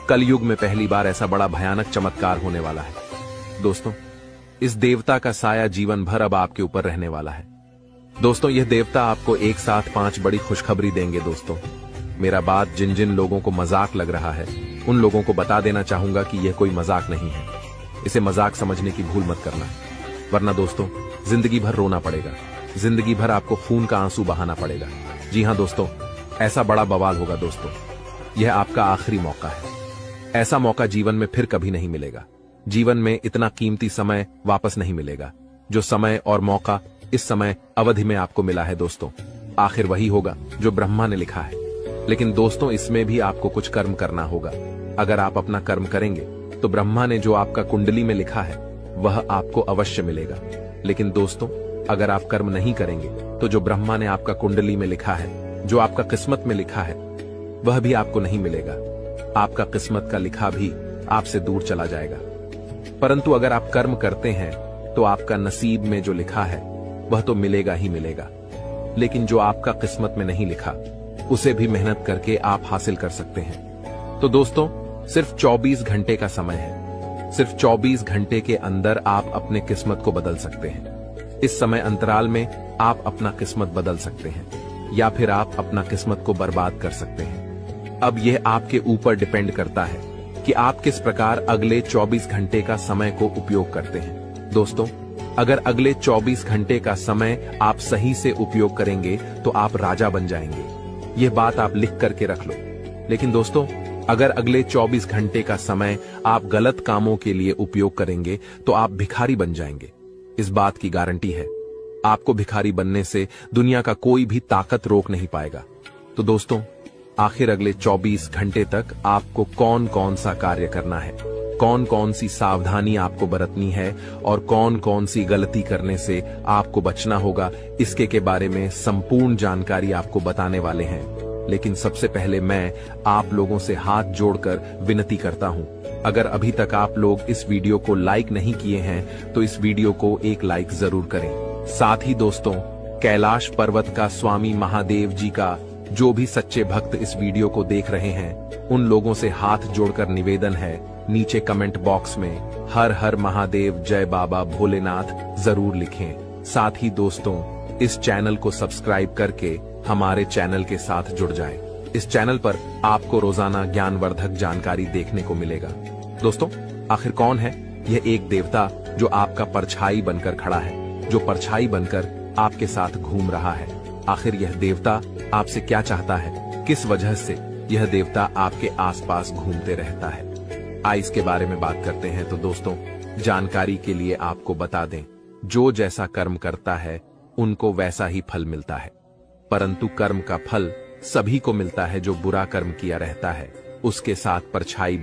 कलयुग में पहली बार ऐसा बड़ा भयानक चमत्कार होने वाला है। दोस्तों इस देवता का साया जीवन भर अब आपके ऊपर रहने वाला है। दोस्तों यह देवता आपको एक साथ 5 बड़ी खुशखबरी देंगे। दोस्तों मेरा बात जिन जिन लोगों को मजाक लग रहा है उन लोगों को बता देना चाहूंगा कि यह कोई मजाक नहीं है। इसे मजाक समझने की भूल मत करना, वरना दोस्तों जिंदगी भर रोना पड़ेगा, जिंदगी भर आपको खून का आंसू बहाना पड़ेगा। जी हां दोस्तों, ऐसा बड़ा बवाल होगा। दोस्तों यह आपका आखिरी मौका है, ऐसा मौका जीवन में फिर कभी नहीं मिलेगा। जीवन में इतना कीमती समय वापस नहीं मिलेगा। जो समय और मौका इस समय अवधि में आपको मिला है दोस्तों, आखिर वही होगा जो ब्रह्मा ने लिखा है। लेकिन दोस्तों इसमें भी आपको कुछ कर्म करना होगा। अगर आप अपना कर्म करेंगे तो ब्रह्मा ने जो आपका कुंडली में लिखा है वह आपको अवश्य मिलेगा। लेकिन दोस्तों अगर आप कर्म नहीं करेंगे तो जो ब्रह्मा ने आपका कुंडली में लिखा है, जो आपका किस्मत में लिखा है, वह भी आपको नहीं मिलेगा। आपका किस्मत का लिखा भी आपसे दूर चला जाएगा। परंतु अगर आप कर्म करते हैं तो आपका नसीब में जो लिखा है वह तो मिलेगा ही मिलेगा। लेकिन जो आपका किस्मत में नहीं लिखा उसे भी मेहनत करके आप हासिल कर सकते हैं। तो दोस्तों, सिर्फ 24 घंटे का समय है। सिर्फ 24 घंटे के अंदर आप अपने किस्मत को बदल सकते हैं। इस समय अंतराल में आप अपना किस्मत बदल सकते हैं या फिर आप अपना किस्मत को बर्बाद कर सकते हैं। अब यह आपके ऊपर डिपेंड करता है कि आप किस प्रकार अगले 24 घंटे का समय को उपयोग करते हैं। दोस्तों, अगर अगले 24 घंटे का समय आप सही से उपयोग करेंगे तो आप राजा बन जाएंगे। यह बात आप लिख करके रख लो। लेकिन दोस्तों, अगर अगले 24 घंटे का समय आप गलत कामों के लिए उपयोग करेंगे तो आप भिखारी बन जाएंगे। इस बात की गारंटी है। आपको भिखारी बनने से दुनिया का कोई भी ताकत रोक नहीं पाएगा। तो दोस्तों, आखिर अगले 24 घंटे तक आपको कौन कौन सा कार्य करना है, कौन कौन सी सावधानी आपको बरतनी है और कौन कौन सी गलती करने से आपको बचना होगा, इसके के बारे में संपूर्ण जानकारी आपको बताने वाले हैं। लेकिन सबसे पहले मैं आप लोगों से हाथ जोड़कर विनती करता हूं, अगर अभी तक आप लोग इस वीडियो को लाइक नहीं किए हैं तो इस वीडियो को एक लाइक जरूर करें। साथ ही दोस्तों, कैलाश पर्वत का स्वामी महादेव जी का जो भी सच्चे भक्त इस वीडियो को देख रहे हैं उन लोगों से हाथ जोड़कर निवेदन है, नीचे कमेंट बॉक्स में हर हर महादेव जय बाबा भोलेनाथ जरूर लिखें। साथ ही दोस्तों, इस चैनल को सब्सक्राइब करके हमारे चैनल के साथ जुड़ जाएं। इस चैनल पर आपको रोजाना ज्ञानवर्धक जानकारी देखने को मिलेगा। दोस्तों, आखिर कौन है यह एक देवता जो आपका परछाई बनकर खड़ा है, जो परछाई बनकर आपके साथ घूम रहा है? आखिर यह देवता आपसे क्या चाहता है? किस वजह से यह देवता आपके आसपास घूमते रहता है? आइए इसके बारे में बात करते हैं। तो दोस्तों, जानकारी के लिए आपको बता दें, जो जैसा कर्म करता है उनको वैसा ही फल मिलता है। परंतु कर्म का फल सभी को मिलता है जो बुरा कर्म किया रहता है, उसके साथ परछाई